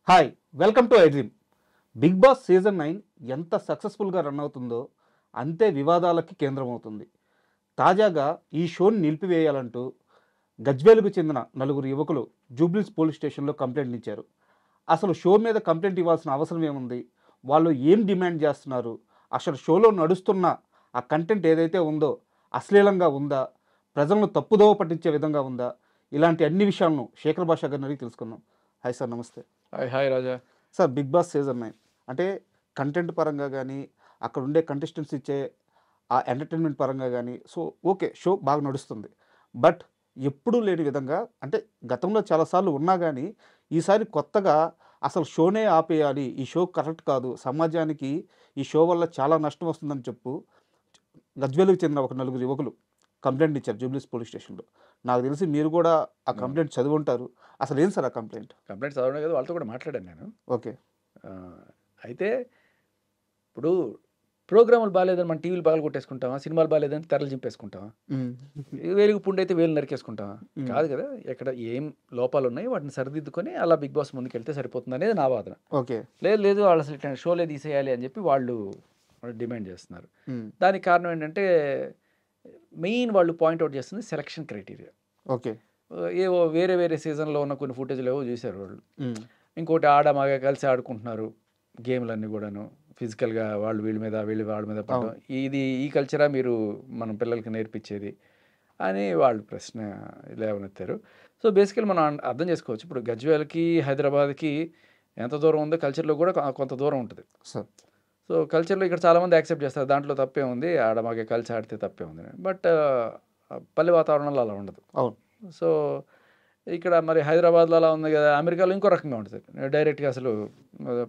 Hi welcome to I dream. Bigg Boss season 9 ఎంత సక్సెస్ఫుల్గా run అవుతుందో అంతే వివాదాలకి కేంద్రమవుతుంది. తాజాగా ఈ షోని నిలిపివేయాలంటూ గజ్వేలుకు చెందిన నలుగురు యువకులు జూబ్లీస్ పోలీస్ స్టేషన్లో కంప్లైంట్ ఇచ్చారు. అసలు షో మీద కంప్లైంట్ ఇవ్వాల్సిన అవసరం ఏముంది? వాళ్ళు ఏం డిమాండ్ చేస్తున్నారు? అసలు షోలో నడుస్తున్న ఆ కంటెంట్ ఏదైతే ఉందో అశ్లీలంగా ఉందా? ప్రజలను తప్పుదోవ పట్టించే విధంగా ఉందా? ఇలాంటి అన్ని విషయాలను శేఖర్ భాషా గారిని అడిగి తెలుసుకుందాం. హాయ్ సార్, నమస్తే. హాయ్ హాయ్ రాజా. సార్, బిగ్ బాస్ సీజన్ 9 అంటే కంటెంట్ పరంగా కానీ, అక్కడ ఉండే కంటెస్టెంట్స్ ఇచ్చే ఆ ఎంటర్టైన్మెంట్ పరంగా కానీ, సో ఓకే, షో బాగా నడుస్తుంది. బట్ ఎప్పుడూ లేని విధంగా, అంటే గతంలో చాలాసార్లు ఉన్నా కానీ ఈసారి కొత్తగా అసలు షోనే ఆపేయాలి, ఈ షో కరెక్ట్ కాదు, సమాజానికి ఈ షో వల్ల చాలా నష్టం వస్తుందని చెప్పు గజ్వేలుకు చెందిన ఒక నలుగురు యువకులు కంప్లైంట్ ఇచ్చారు జూబ్లీస్ పోలీస్ స్టేషన్లో. నాకు తెలిసి మీరు కూడా ఆ కంప్లైంట్ చదివి ఉంటారు. అసలు ఏం సార్ ఆ కంప్లైంట్? చదవడం కదా, వాళ్ళతో కూడా మాట్లాడాను నేను. ఓకే. ఆ, అయితే ఇప్పుడు ప్రోగ్రాములు బాగాలేదని మనం టీవీలు బాగా కొట్టేసుకుంటామా, సినిమాలు బాగాలేదని తెరలు చింపేసుకుంటామా, వేలుగు పుండు అయితే వేలు నరికేసుకుంటామా? కాదు కదా. ఎక్కడ ఏం లోపాలు ఉన్నాయి వాటిని సరిదిద్దుకొని అలా బిగ్ బాస్ ముందుకెళ్తే సరిపోతుంది అనేది నా వాదన. ఓకే. లేదు లేదు వాళ్ళు అసలు ఇట్లా షోలే తీసేయాలి అని చెప్పి వాళ్ళు డిమాండ్ చేస్తున్నారు. దానికి కారణం ఏంటంటే మెయిన్ వాళ్ళు పాయింట్అవుట్ చేస్తుంది సెలక్షన్ క్రైటీరియా. ఓకే. ఏవో వేరే వేరే సీజన్లో ఉన్న కొన్ని ఫుటేజ్లు ఏవో చూశారు వాళ్ళు. ఇంకోటి ఆడ మగ కలిసి ఆడుకుంటున్నారు గేమ్లన్నీ కూడాను, ఫిజికల్గా వాళ్ళు వీళ్ళ మీద వీళ్ళు వాళ్ళ మీద పడడం. ఇది ఈ కల్చరా మీరు మన పిల్లలకి నేర్పించేది అని వాళ్ళు ప్రశ్న లేవనెత్తారు. సో బేసికల్ మనం అర్థం చేసుకోవచ్చు, ఇప్పుడు గజ్వేల్కి హైదరాబాద్కి ఎంత దూరం ఉందో కల్చర్లో కూడా కొంత దూరం ఉంటుంది. సో కల్చర్లో ఇక్కడ చాలామంది యాక్సెప్ట్ చేస్తారు, దాంట్లో తప్పే ఉంది, ఆడ మగ కలిసి ఆడితే తప్పే ఉంది. బట్ పల్లె వాతావరణంలో అలా ఉండదు. అవును. సో ఇక్కడ మరి హైదరాబాద్లో అలా ఉంది కదా, అమెరికాలో ఇంకో రకంగా ఉంటుంది. డైరెక్ట్గా అసలు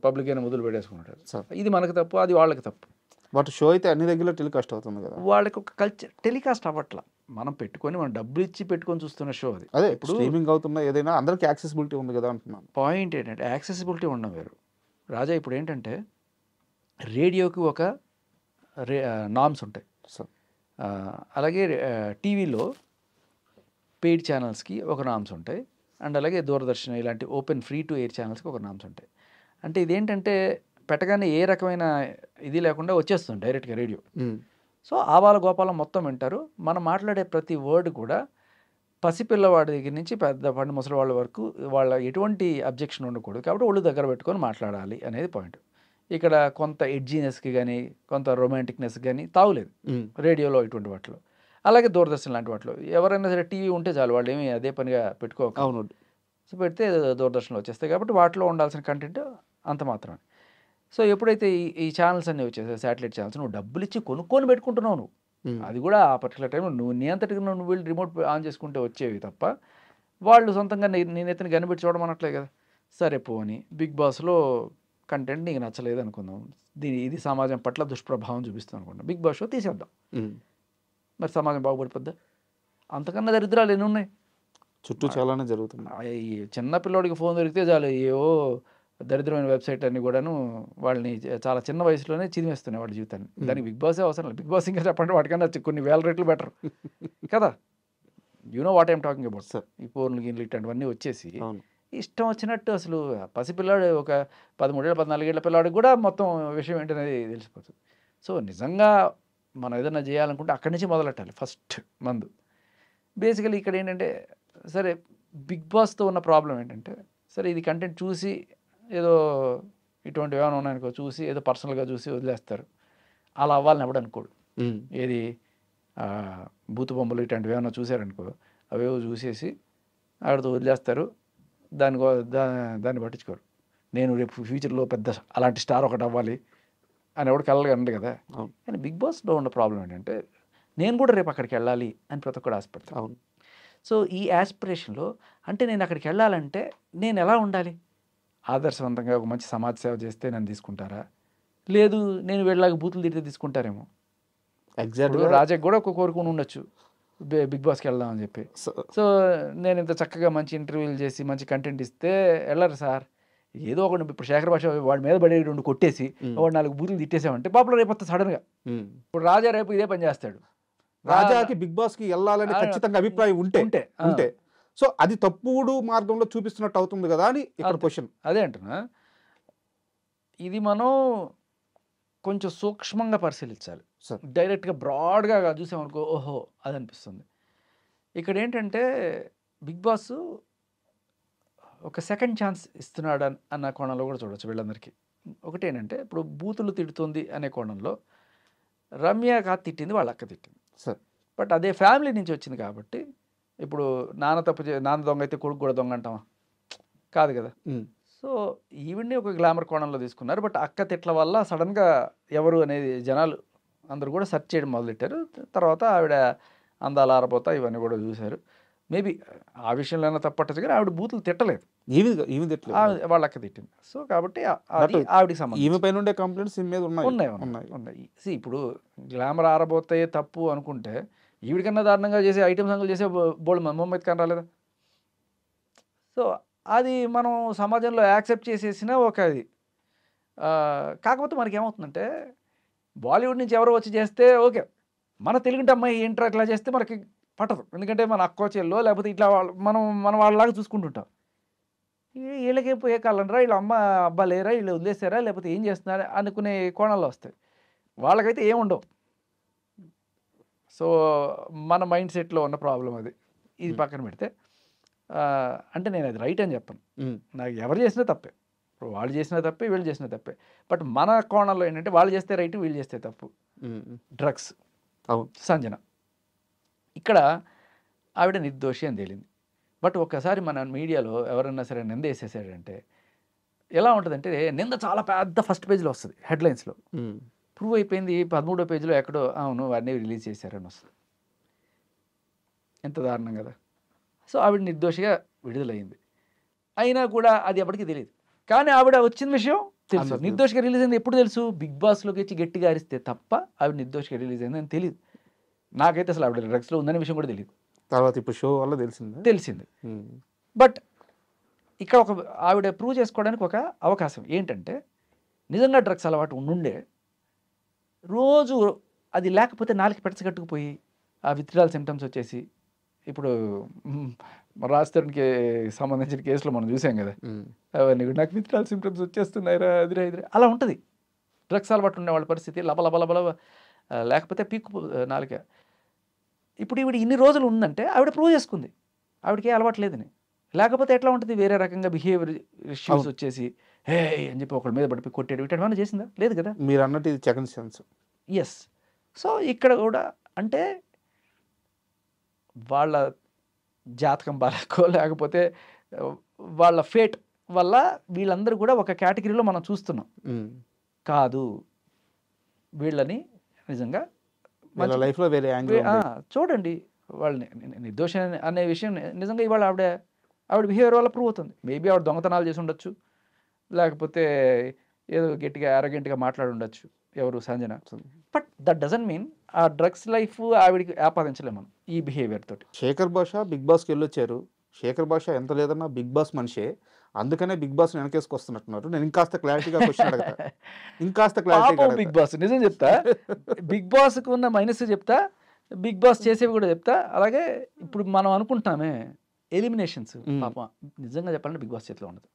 పబ్లిక్ అయినా మొదలు పెట్టేసుకుంటారు. ఇది మనకు తప్పు, అది వాళ్ళకి తప్పు. బట్ షో అయితే అన్ని దగ్గర టెలికాస్ట్ అవుతుంది కదా. వాళ్ళకి ఒక కల్చర్ టెలికాస్ట్ అవ్వట్లా. మనం పెట్టుకొని మనం డబ్బులు ఇచ్చి పెట్టుకొని చూస్తున్న షో అది. అదే ఇప్పుడు స్ట్రీమింగ్ అవుతున్నా ఏదైనా అందరికీ యాక్సెసిబిలిటీ ఉంది కదా అంటున్నాను. పాయింట్ ఏంటంటే యాక్సెసిబిలిటీ ఉండడం వేరు రాజా. ఇప్పుడు ఏంటంటే రేడియోకి ఒక నామ్స్ ఉంటాయి, అలాగే టీవీలో పెయిడ్ ఛానల్స్కి ఒక నామ్స్ ఉంటాయి, అండ్ అలాగే దూరదర్శన్ ఇలాంటి ఓపెన్ ఫ్రీ టు ఎయిర్ ఛానల్స్కి ఒక నామ్స్ ఉంటాయి. అంటే ఇదేంటంటే పెట్టగానే ఏ రకమైన ఇది లేకుండా వచ్చేస్తుంది డైరెక్ట్గా రేడియో. సో ఆవాల గోపాలం మొత్తం వింటారు. మనం మాట్లాడే ప్రతి వర్డ్ కూడా పసిపిల్లవాడి దగ్గర నుంచి పెద్ద పండు ముసలి వాళ్ళ వరకు వాళ్ళ ఎటువంటి అబ్జెక్షన్ ఉండకూడదు. కాబట్టి ఒళ్ళు దగ్గర పెట్టుకొని మాట్లాడాలి అనేది పాయింట్. ఇక్కడ కొంత ఎడ్జినెస్కి కానీ కొంత రొమాంటిక్నెస్కి కానీ తావులేదు రేడియోలో ఇటువంటి వాటిలో. అలాగే దూరదర్శన్ లాంటి వాటిలో ఎవరైనా సరే టీవీ ఉంటే చాలు, వాళ్ళు ఏమి అదే పనిగా పెట్టుకోక. అవును. సో పెడితే దూరదర్శన్లో వచ్చేస్తాయి. కాబట్టి వాటిలో ఉండాల్సిన కంటెంట్ అంత మాత్రమే. సో ఎప్పుడైతే ఈ ఛానల్స్ అన్నీ వచ్చేసాయి, శాటిలైట్ ఛానల్స్, నువ్వు డబ్బులు ఇచ్చి కొనుక్కొని పెట్టుకుంటున్నావు నువ్వు. అది కూడా ఆ పర్టికులర్ టైంలో నువ్వు నీ అంతటికి నువ్వు వీళ్ళు రిమోట్ ఆన్ చేసుకుంటే వచ్చేవి తప్ప వాళ్ళు సొంతంగా నేను ఎత్తుని కనిపెట్టి చూడమనట్లే కదా. సరే పోని బిగ్ బాస్లో కంటెంట్ నీకు నచ్చలేదు అనుకుందాం, ఇది సమాజం పట్ల దుష్ప్రభావం చూపిస్తుంది అనుకుందాం, బిగ్ బాస్ షో తీసేద్దాం. మరి సమాజం బాగుపడిపోద్దా? అంతకన్నా దరిద్రాలు ఎన్ని ఉన్నాయి చుట్టూ, చాలానే జరుగుతుంది. ఈ చిన్న పిల్లోడికి ఫోన్ దొరికితే చాలు, ఏవో దరిద్రమైన వెబ్సైట్ అన్ని కూడాను వాళ్ళని చాలా చిన్న వయసులోనే చిదిమేస్తున్నాయి వాళ్ళ జీవితాన్ని. దానికి బిగ్ బాసే అవసరం లేదు. బిగ్ బాస్ ఇంకా చెప్పండి వాటికన్నా కొన్ని వేల రెట్లు బెటర్ కదా. You know what I'm talking about sir. ఈ ఫోన్లు గిన్లు ఇట్లాంటివన్నీ వచ్చేసి ఇష్టం వచ్చినట్టు అసలు పసిపిల్లాడు ఒక 13 ఏళ్ళ 14 ఏళ్ళ పిల్లాడికి కూడా మొత్తం విషయం ఏంటనేది తెలిసిపోతుంది. సో నిజంగా మనం ఏదైనా చేయాలనుకుంటే అక్కడి నుంచి మొదలెట్టాలి ఫస్ట్ మందు. బేసికలీ ఇక్కడ ఏంటంటే సరే బిగ్ బాస్తో ఉన్న ప్రాబ్లం ఏంటంటే, సరే ఇది కంటెంట్ చూసి ఏదో ఇటువంటివి ఏమైనా ఉన్నాయనుకో చూసి ఏదో పర్సనల్గా చూసి వదిలేస్తారు. అలా అవ్వాలని ఎవడు అనుకోడు. ఏది బూతు బొమ్మలు ఇట్లాంటివి ఏమైనా చూసారనుకో అవేవో చూసేసి ఆడితో వదిలేస్తారు. దాన్ని పట్టించుకోరు. నేను రేపు ఫ్యూచర్లో పెద్ద అలాంటి స్టార్ ఒకటి అవ్వాలి అని ఎవడు కలగా అండి కదా. కానీ బిగ్ బాస్లో ఉన్న ప్రాబ్లం ఏంటంటే నేను కూడా రేపు అక్కడికి వెళ్ళాలి అని ప్రతి ఒక్కడు ఆశపడతాను. అవును. సో ఈ యాస్పిరేషన్లో అంటే నేను అక్కడికి వెళ్ళాలంటే నేను ఎలా ఉండాలి? ఆదర్శవంతంగా ఒక మంచి సమాజ సేవ చేస్తే నన్ను తీసుకుంటారా? లేదు నేను వీళ్ళలాగా బూతులు తిరిగితే తీసుకుంటారేమో. ఎగ్జాక్ట్గా రాజాకి కూడా ఒక కోరుకుని ఉండొచ్చు బిగ్ బాస్కి వెళ్దామని చెప్పి. సో నేను ఇంత చక్కగా మంచి ఇంటర్వ్యూలు చేసి మంచి కంటెంట్ ఇస్తే వెళ్ళరు సార్. ఏదో ఒకటి ఇప్పుడు శేఖర్ భాష వాడి మీద పడే 2 కొట్టేసి వాడు 4 బూతులు తిట్టేసామంటే పాపులర్ అయిపోతుంది సడన్గా. ఇప్పుడు రాజా రేపు ఇదే పని చేస్తాడు. రాజాకి బిగ్ బాస్కి వెళ్ళాలని ఖచ్చితంగా అభిప్రాయం ఉంటే సో అది తప్పుడు మార్గంలో చూపిస్తున్నట్టు అవుతుంది కదా అని ఇక్కడ అంతే. క్వశ్చన్. అదే అంటున్నా. ఇది మనం కొంచెం సూక్ష్మంగా పరిశీలించాలి. సార్. డైరెక్ట్‌గా బ్రాడ్‌గా చూసామనుకో ఓహో! అదనిపిస్తుంది. ఇక్కడేంటంటే బిగ్ బాస్ ఒక సెకండ్ ఛాన్స్ ఇస్తున్నాడు అన్న కోణంలో కూడా చూడొచ్చు వీళ్ళందరికీ. ఒకటేంటంటే ఇప్పుడు బూతులు తిడుతుంది అనే కోణంలో రమ్య కాదు తిట్టింది, వాళ్ళ అక్క తిట్టింది. సార్. బట్ అదే ఫ్యామిలీ నుంచి వచ్చింది కాబట్టి ఇప్పుడు నాన్న దొంగ అయితే కొడుకు కూడా దొంగ అంటామా? కాదు కదా. సో ఈవిడ్ని ఒక గ్లామర్ కోణంలో తీసుకున్నారు. బట్ అక్క తిట్ల వల్ల సడన్గా ఎవరు అనేది జనాలు అందరూ కూడా సెర్చ్ చేయడం మొదలెట్టారు. తర్వాత ఆవిడ అందాలు ఆరబోతా ఇవన్నీ కూడా చూశారు. మేబీ ఆ విషయంలో తప్పట్టచ్చు కానీ ఆవిడ బూతులు తిట్టలేదు, ఈమె తిట్టలేదు. వాళ్ళ అక్క తిట్టింది. సో కాబట్టి అది But ఆవిడకి సంబంధించి ఈమె పైన ఉండే కంప్లైంట్స్ ఈమె మీద ఉన్నాయి. ఉన్నాయి. See, ఇప్పుడు గ్లామర్ ఆరబోతే తప్పు అనుకుంటే ఈవిడికన్నా దారుణంగా చేసే ఐటమ్ సాంగులు చేసే బోల్డ్ మొహమ్మద్ ఖాన్ రాలేదా? సో అది మనం సమాజంలో యాక్సెప్ట్ చేసేసిన ఒక ఇది. కాకపోతే మనకి ఏమవుతుందంటే బాలీవుడ్ నుంచి ఎవరో వచ్చి చేస్తే ఓకే, మన తెలుగుంటి అమ్మాయి ఏంట్రా ఇట్లా చేస్తే మనకి పట్టదు. ఎందుకంటే మన అక్కో చెల్లో లేకపోతే ఇట్లా మనం వాళ్ళలాగా చూసుకుంటుంటాం. వీళ్ళకి పోయే కాలంరా, వీళ్ళ అమ్మ అబ్బా లేరా, వీళ్ళు వదిలేసారా, లేకపోతే ఏం చేస్తున్నారా అనుకునే కోణాల్లో వస్తాయి. వాళ్ళకైతే ఏముండవు. సో మన మైండ్ సెట్లో ఉన్న ప్రాబ్లం అది. ఇది పక్కన పెడితే అంటే నేను అది రైట్ అని చెప్పను. నాకు ఎవరు చేసినా తప్పే. ఇప్పుడు వాళ్ళు చేసినా తప్పే, వీళ్ళు చేసినా తప్పే. బట్ మన కోణంలో ఏంటంటే వాళ్ళు చేస్తే రైట్, వీళ్ళు చేస్తే తప్పు. డ్రగ్స్ సంజన ఇక్కడ ఆవిడ నిర్దోషి అని తేలింది. బట్ ఒక్కసారి మన మీడియాలో ఎవరన్నా సరే నింద వేసేసాడంటే ఎలా ఉంటుందంటే నింద చాలా పెద్ద ఫస్ట్ పేజ్లో వస్తుంది, హెడ్లైన్స్లో. ప్రూవ్ అయిపోయింది 13వ పేజీలో ఎక్కడో అవును వాడిని రిలీజ్ చేశారని వస్తుంది. ఎంత దారుణం కదా. సో ఆవిడ నిర్దోషిగా విడుదలైంది. అయినా కూడా అది ఎప్పటికీ తెలియదు. కానీ ఆవిడ వచ్చిన విషయం తెలుసు. నిర్దోషిగా రిలీజ్ అయింది ఎప్పుడు తెలుసు? బిగ్ బాస్లోకి వచ్చి గట్టిగా అరిస్తే తప్ప ఆవిడ నిర్దోషిగా రిలీజ్ అయిందని తెలియదు. నాకైతే అసలు ఆవిడ డ్రగ్స్లో ఉందనే విషయం కూడా తెలియదు. తర్వాత ఇప్పుడు షో వల్ల తెలిసింది. బట్ ఇక్కడ ఒక ఆవిడ ప్రూవ్ చేసుకోవడానికి ఒక అవకాశం ఏంటంటే నిజంగా డ్రగ్స్ అలవాటు ఉండుండే రోజు అది లేకపోతే నాలుగు పెడచగట్టుకుపోయి ఆ విత్డ్రాల్ సిమ్టమ్స్ వచ్చేసి ఇప్పుడు రాజధానికి సంబంధించిన కేసులో మనం చూసాం కదా, అవన్నీ నాకు విత్డ్రాల్ సిమ్టమ్స్ వచ్చేస్తున్నాయిరా అదిరా అలా ఉంటుంది. డ్రగ్స్ అలవాటు ఉండే వాళ్ళ పరిస్థితి లబలబలబల లేకపోతే పీక్కు నాలుక. ఇప్పుడు ఈవిడ ఇన్ని రోజులు ఉందంటే ఆవిడ ప్రూవ్ చేసుకుంది ఆవిడకి ఏ అలవాటు లేదని. లేకపోతే ఎట్లా ఉంటుంది, వేరే రకంగా బిహేవియర్ ఇష్యూస్ వచ్చేసి హే అని చెప్పి ఒకళ్ళ మీద పడిపోయి కొట్టేది ఇట్లా ఏమైనా చేసిందా? లేదు కదా. మీరు అన్నట్టు ఇది సెకండ్ ఛాన్స్. ఎస్. సో ఇక్కడ కూడా అంటే వాళ్ళ జాతకం బాలకో లేకపోతే వాళ్ళ ఫేట్ వల్ల వీళ్ళందరూ కూడా ఒక కేటగిరీలో మనం చూస్తున్నాం. కాదు, వీళ్ళని నిజంగా లైఫ్లో వేరే యాంగిల్ చూడండి. వాళ్ళని నిర్దోష అనే విషయం నిజంగా ఇవాళ ఆవిడ బిహేవియర్ వల్ల ప్రూవ్ అవుతుంది. మేబీ ఆవిడ దొంగతనాలు చేసి ఉండొచ్చు, లేకపోతే ఏదో గట్టిగా అరగెంట్గా మాట్లాడి ఉండొచ్చు ఎవరు Sanjana. But that doesn't mean ఆ డ్రగ్స్ లైఫ్ ఆవిడికి ఆపాదించలేము మనం ఈ బిహేవియర్ తోటి. శేఖర్ భాష బిగ్ బాస్కి వెళ్ళొచ్చారు. శేఖర్ భాష ఎంత లేదన్నా బిగ్ బాస్ మనిషే, అందుకనే బిగ్ బాస్ వెనకేసుకొస్తున్నట్టున్నారు. నేను ఇంకాస్త క్లారిటీగా క్వశ్చన్ అడగతా. ఇంకాస్త క్లారిటీగా బిగ్ బాస్ నిజం చెప్తా, బిగ్ బాస్కు ఉన్న మైనస్ చెప్తా, బిగ్ బాస్ చేసేవి కూడా చెప్తా. అలాగే ఇప్పుడు మనం అనుకుంటామే ఎలిమినేషన్స్, పాపం నిజంగా చెప్పాలంటే బిగ్ బాస్ చేతిలో ఉండదు.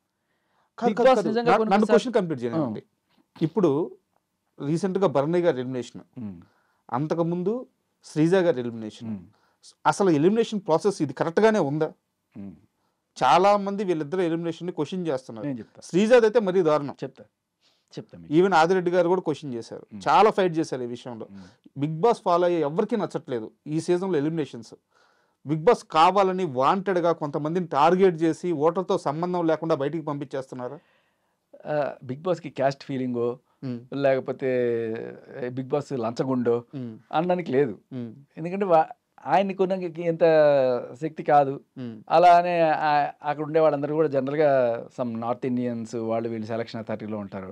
నన్ను క్వశ్చన్ కంప్లీట్ చేయండి. ఇప్పుడు రీసెంట్గా భరణి గారి ఎలిమినేషన్, అంతకుముందు శ్రీజ గారి ఎలిమినేషన్, అసలు ఎలిమినేషన్ ప్రాసెస్ ఇది కరెక్ట్గానే ఉందా? చాలా మంది వీళ్ళిద్దరు ఎలిమినేషన్ ని క్వశ్చన్ చేస్తున్నారు. శ్రీజాద్ అయితే మరీ దారుణం. చెప్తా ఈవెన్ ఆదిరెడ్డి గారు కూడా క్వశ్చన్ చేశారు, చాలా ఫైట్ చేశారు ఈ విషయంలో. బిగ్ బాస్ ఫాలో అయ్యే ఎవరికి నచ్చట్లేదు ఈ సీజన్లో ఎలిమినేషన్స్. బిగ్ బాస్ కావాలని వాంటెడ్గా కొంతమందిని టార్గెట్ చేసి ఓటర్తో సంబంధం లేకుండా బయటికి పంపించేస్తున్నారు. బిగ్ బాస్కి క్యాస్ట్ ఫీలింగో లేకపోతే బిగ్ బాస్ లంచగుండో అనడానికి లేదు. ఎందుకంటే ఆయనకు ఉన్న ఎంత శక్తి కాదు. అలానే అక్కడ ఉండే వాళ్ళందరూ కూడా జనరల్గా సమ్ నార్త్ ఇండియన్స్ వాళ్ళు వీళ్ళు సెలక్షన్ అథారిటీలో ఉంటారు.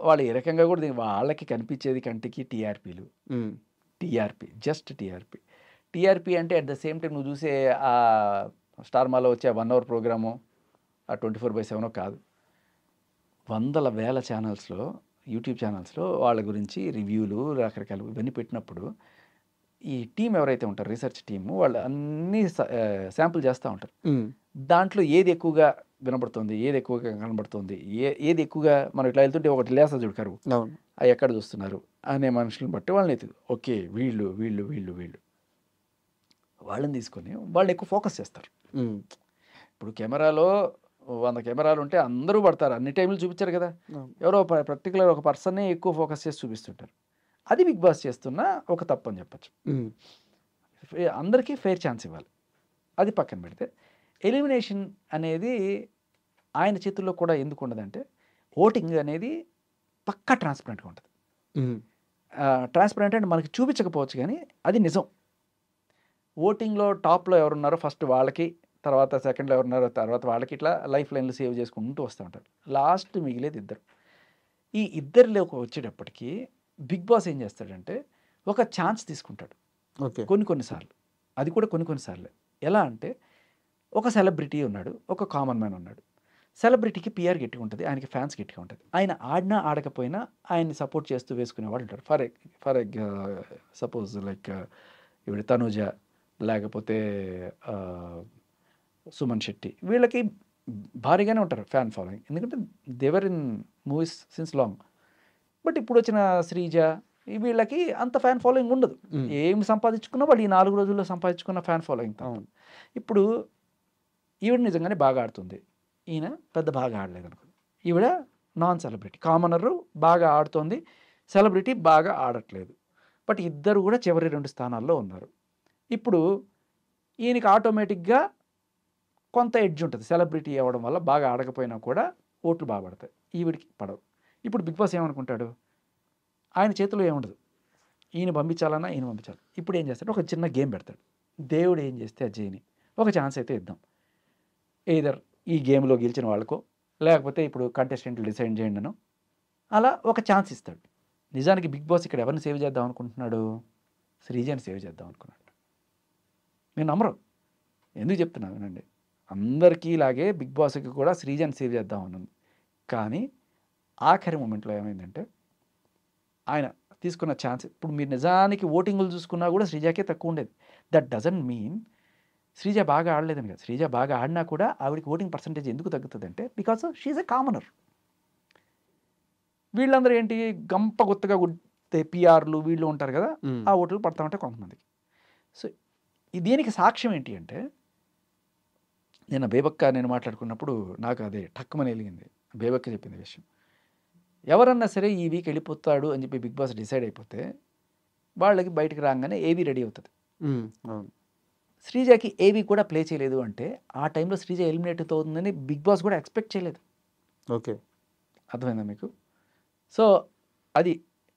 వాళ్ళు ఏ రకంగా కూడా వాళ్ళకి కనిపించేది కంటికి టీఆర్పీలు, జస్ట్ టీఆర్పీ అంటే అట్ ద సేమ్ టైం నువ్వు చూసే ఆ స్టార్ మాలో వచ్చే 1 hour ప్రోగ్రాము ఆ 24/7 కాదు. వందల వేల ఛానల్స్లో యూట్యూబ్ ఛానల్స్లో వాళ్ళ గురించి రివ్యూలు రకరకాలు ఇవన్నీ పెట్టినప్పుడు ఈ టీం ఎవరైతే ఉంటారో రీసెర్చ్ టీము వాళ్ళు అన్ని శాంపుల్ చేస్తూ ఉంటారు. దాంట్లో ఏది ఎక్కువగా వినబడుతుంది, ఏది ఎక్కువగా కనబడుతుంది, ఏది ఎక్కువగా మనం ఇట్లా వెళ్తుంటే ఒకటి లేసా చూడు కరువు, అవును. అవి ఎక్కడ చూస్తున్నారు అనే మనుషులను బట్టి వాళ్ళని ఎత్తు, ఓకే వీళ్ళు వీళ్ళు వీళ్ళు వీళ్ళు వాళ్ళని తీసుకొని వాళ్ళని ఎక్కువ ఫోకస్ చేస్తారు. ఇప్పుడు కెమెరాలో 100 కెమెరాలు ఉంటే అందరూ పడతారు, అన్ని టైంలు చూపించారు కదా, ఎవరో పర్టికులర్ ఒక పర్సన్నే ఎక్కువ ఫోకస్ చేసి చూపిస్తుంటారు. అది బిగ్ బాస్ చేస్తున్న ఒక తప్పు అని చెప్పచ్చు. అందరికీ ఫెయిర్ ఛాన్స్ ఇవ్వాలి. అది పక్కన పెడితే ఎలిమినేషన్ అనేది ఆయన చేతుల్లో కూడా ఎందుకు ఉండదంటే ఓటింగ్ అనేది పక్కా ట్రాన్స్పరెంట్గా ఉంటుంది. ట్రాన్స్పరెంట్ అంటే మనకి చూపించకపోవచ్చు కానీ అది నిజం. ఓటింగ్లో టాప్లో ఎవరున్నారో ఫస్ట్ వాళ్ళకి, తర్వాత సెకండ్లో ఎవరున్నారో తర్వాత వాళ్ళకి, ఇట్లా లైఫ్ లైన్లు సేవ్ చేసుకుంటూ వస్తూ ఉంటారు. లాస్ట్ మిగిలేది ఇద్దరు. ఈ ఇద్దరిలోకి వచ్చేటప్పటికి బిగ్ బాస్ ఏం చేస్తాడంటే ఒక ఛాన్స్ తీసుకుంటాడు ఓకే. కొన్నిసార్లు. అది కూడా కొన్నిసార్లు ఎలా అంటే ఒక సెలబ్రిటీ ఉన్నాడు, ఒక కామన్ మ్యాన్ ఉన్నాడు. సెలబ్రిటీకి పిఆర్ గట్టిగా ఉంటుంది, ఆయనకి ఫ్యాన్స్ గట్టిగా ఉంటుంది. ఆయన ఆడినా ఆడకపోయినా ఆయన్ని సపోర్ట్ చేస్తూ వేసుకునే వాళ్ళు ఉంటారు. ఫర్ సపోజ్ లైక్ ఇప్పుడు తనుజ, లేకపోతే సుమన్ శెట్టి, వీళ్ళకి భారీగానే ఉంటారు ఫ్యాన్ ఫాలోయింగ్, ఎందుకంటే they're in movies since long. But ఇప్పుడు వచ్చిన శ్రీజ వీళ్ళకి అంత ఫ్యాన్ ఫాలోయింగ్ ఉండదు. ఏం సంపాదించుకున్నా వాళ్ళు ఈ 4 రోజుల్లో సంపాదించుకున్న ఫ్యాన్ ఫాలోయింగ్. ఇప్పుడు ఈవిడ నిజంగానే బాగా ఆడుతుంది, ఈయన పెద్ద బాగా ఆడలేదు అనుకోండి. ఈవిడ నాన్ సెలబ్రిటీ, కామనరు బాగా ఆడుతోంది, సెలబ్రిటీ బాగా ఆడట్లేదు. బట్ ఇద్దరు కూడా చివరి 2 స్థానాల్లో ఉన్నారు. ఇప్పుడు ఈయనకి ఆటోమేటిక్గా కొంత ఎడ్జ్ ఉంటుంది, సెలబ్రిటీ అవ్వడం వల్ల బాగా ఆడకపోయినా కూడా ఓట్లు బాగా పడతాయి, ఈవిడికి పడవు. ఇప్పుడు బిగ్ బాస్ ఏమనుకుంటాడు, ఆయన చేతిలో ఏముండదు, ఈయన పంపించాలన్నా ఈయన పంపించాలి. ఇప్పుడు ఏం చేస్తాడు, ఒక చిన్న గేమ్ పెడతాడు, దేవుడు ఏం చేస్తే అది చేయని, ఒక ఛాన్స్ అయితే ఇద్దాం, ఎయిదర్ ఈ గేమ్లో గెలిచిన వాళ్ళకో లేకపోతే ఇప్పుడు కంటెస్టెంట్లు డిసైడ్ చేయండినో అలా ఒక ఛాన్స్ ఇస్తాడు. నిజానికి బిగ్ బాస్ ఇక్కడ ఎవరిని సేవ్ చేద్దాం అనుకుంటున్నాడు, శ్రీజని సేవ్ చేద్దాం అనుకున్నాడు. నేను నమ్మరు, ఎందుకు చెప్తున్నా వినండి. అందరికీ ఇలాగే బిగ్ బాస్కి కూడా శ్రీజని సేవ్ చేద్దాం అనుంది. కానీ ఆఖరి మూమెంట్లో ఏమైందంటే ఆయన తీసుకున్న ఛాన్స్, ఇప్పుడు మీరు నిజానికి ఓటింగులు చూసుకున్నా కూడా శ్రీజాకే తక్కువ ఉండేది. దట్ డజంట్ మీన్ శ్రీజ బాగా ఆడలేదని కదా. శ్రీజ బాగా ఆడినా కూడా ఆవిడకి ఓటింగ్ పర్సంటేజ్ ఎందుకు తగ్గుతుంది అంటే బికాస్ షీఈ్ ఎ కామనర్. వీళ్ళందరూ ఏంటి గంప గుత్తగా పిఆర్లు వీళ్ళు ఉంటారు కదా, ఆ ఓట్లు పడతా ఉంటాయి కొంతమందికి. సో దీనికి సాక్ష్యం ఏంటి అంటే నేను బేబక్క నేను మాట్లాడుకున్నప్పుడు నాకు అదే టక్కుమని వెలిగింది. బేబక్క చెప్పింది విషయం, ఎవరన్నా సరే ఈ వీక్ వెళ్ళిపోతాడు అని చెప్పి బిగ్ బాస్ డిసైడ్ అయిపోతే వాళ్ళకి బయటకు రాగానే ఏవీ రెడీ అవుతుంది. శ్రీజకి ఏవీ కూడా ప్లే చేయలేదు అంటే ఆ టైంలో శ్రీజ ఎలిమినేట్ అవుతుందని బిగ్ బాస్ కూడా ఎక్స్పెక్ట్ చేయలేదు. ఓకే, అర్థమైందా మీకు? సో అది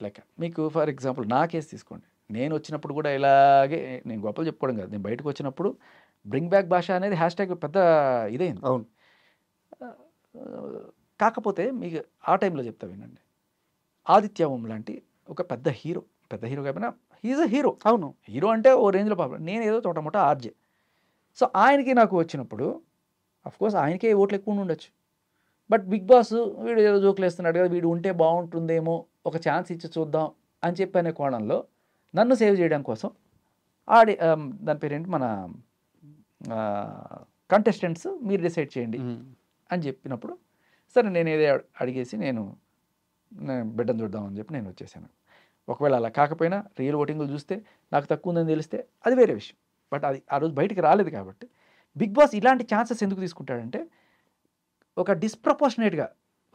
లెక్క. మీకు ఫర్ ఎగ్జాంపుల్ నా కేసు తీసుకోండి, నేను వచ్చినప్పుడు కూడా ఇలాగే, నేను గొప్పలు చెప్పుకోవడం కాదు, నేను బయటకు వచ్చినప్పుడు బ్రింగ్ బ్యాక్ భాష అనేది #, పెద్ద ఇదైంది. అవును. కాకపోతే మీకు ఆ టైంలో చెప్తా వినండి, ఆదిత్య ఓం లాంటి ఒక పెద్ద హీరో కాకపోయినా హీజ్ అ హీరో. అవును, హీరో అంటే ఓ రేంజ్లో పాపం, నేను ఏదో తోటమోట ఆర్జే. సో ఆయనకి నాకు వచ్చినప్పుడు అఫ్కోర్స్ ఆయనకే ఓట్లు ఎక్కువ ఉండొచ్చు. బట్ బిగ్ బాస్ వీడు ఏదో జోకులు వేస్తున్నాడు కదా, వీడు ఉంటే బాగుంటుందేమో, ఒక ఛాన్స్ ఇచ్చి చూద్దాం అని చెప్పి అనే కోణంలో నన్ను సేవ్ చేయడం కోసం దాని పేరేంటి మన కంటెస్టెంట్స్ మీరు డిసైడ్ చేయండి అని చెప్పినప్పుడు సరే నేను ఏదో అడిగేసి నేను బిడ్డను చూద్దామని చెప్పి నేను వచ్చేసాను. ఒకవేళ అలా కాకపోయినా రియల్ ఓటింగ్లు చూస్తే నాకు తక్కువ ఉందని తెలిస్తే అది వేరే విషయం. బట్ అది ఆ రోజు బయటికి రాలేదు కాబట్టి బిగ్ బాస్ ఇలాంటి ఛాన్సెస్ ఎందుకు తీసుకుంటాడంటే ఒక డిస్ప్రపోర్షనేట్గా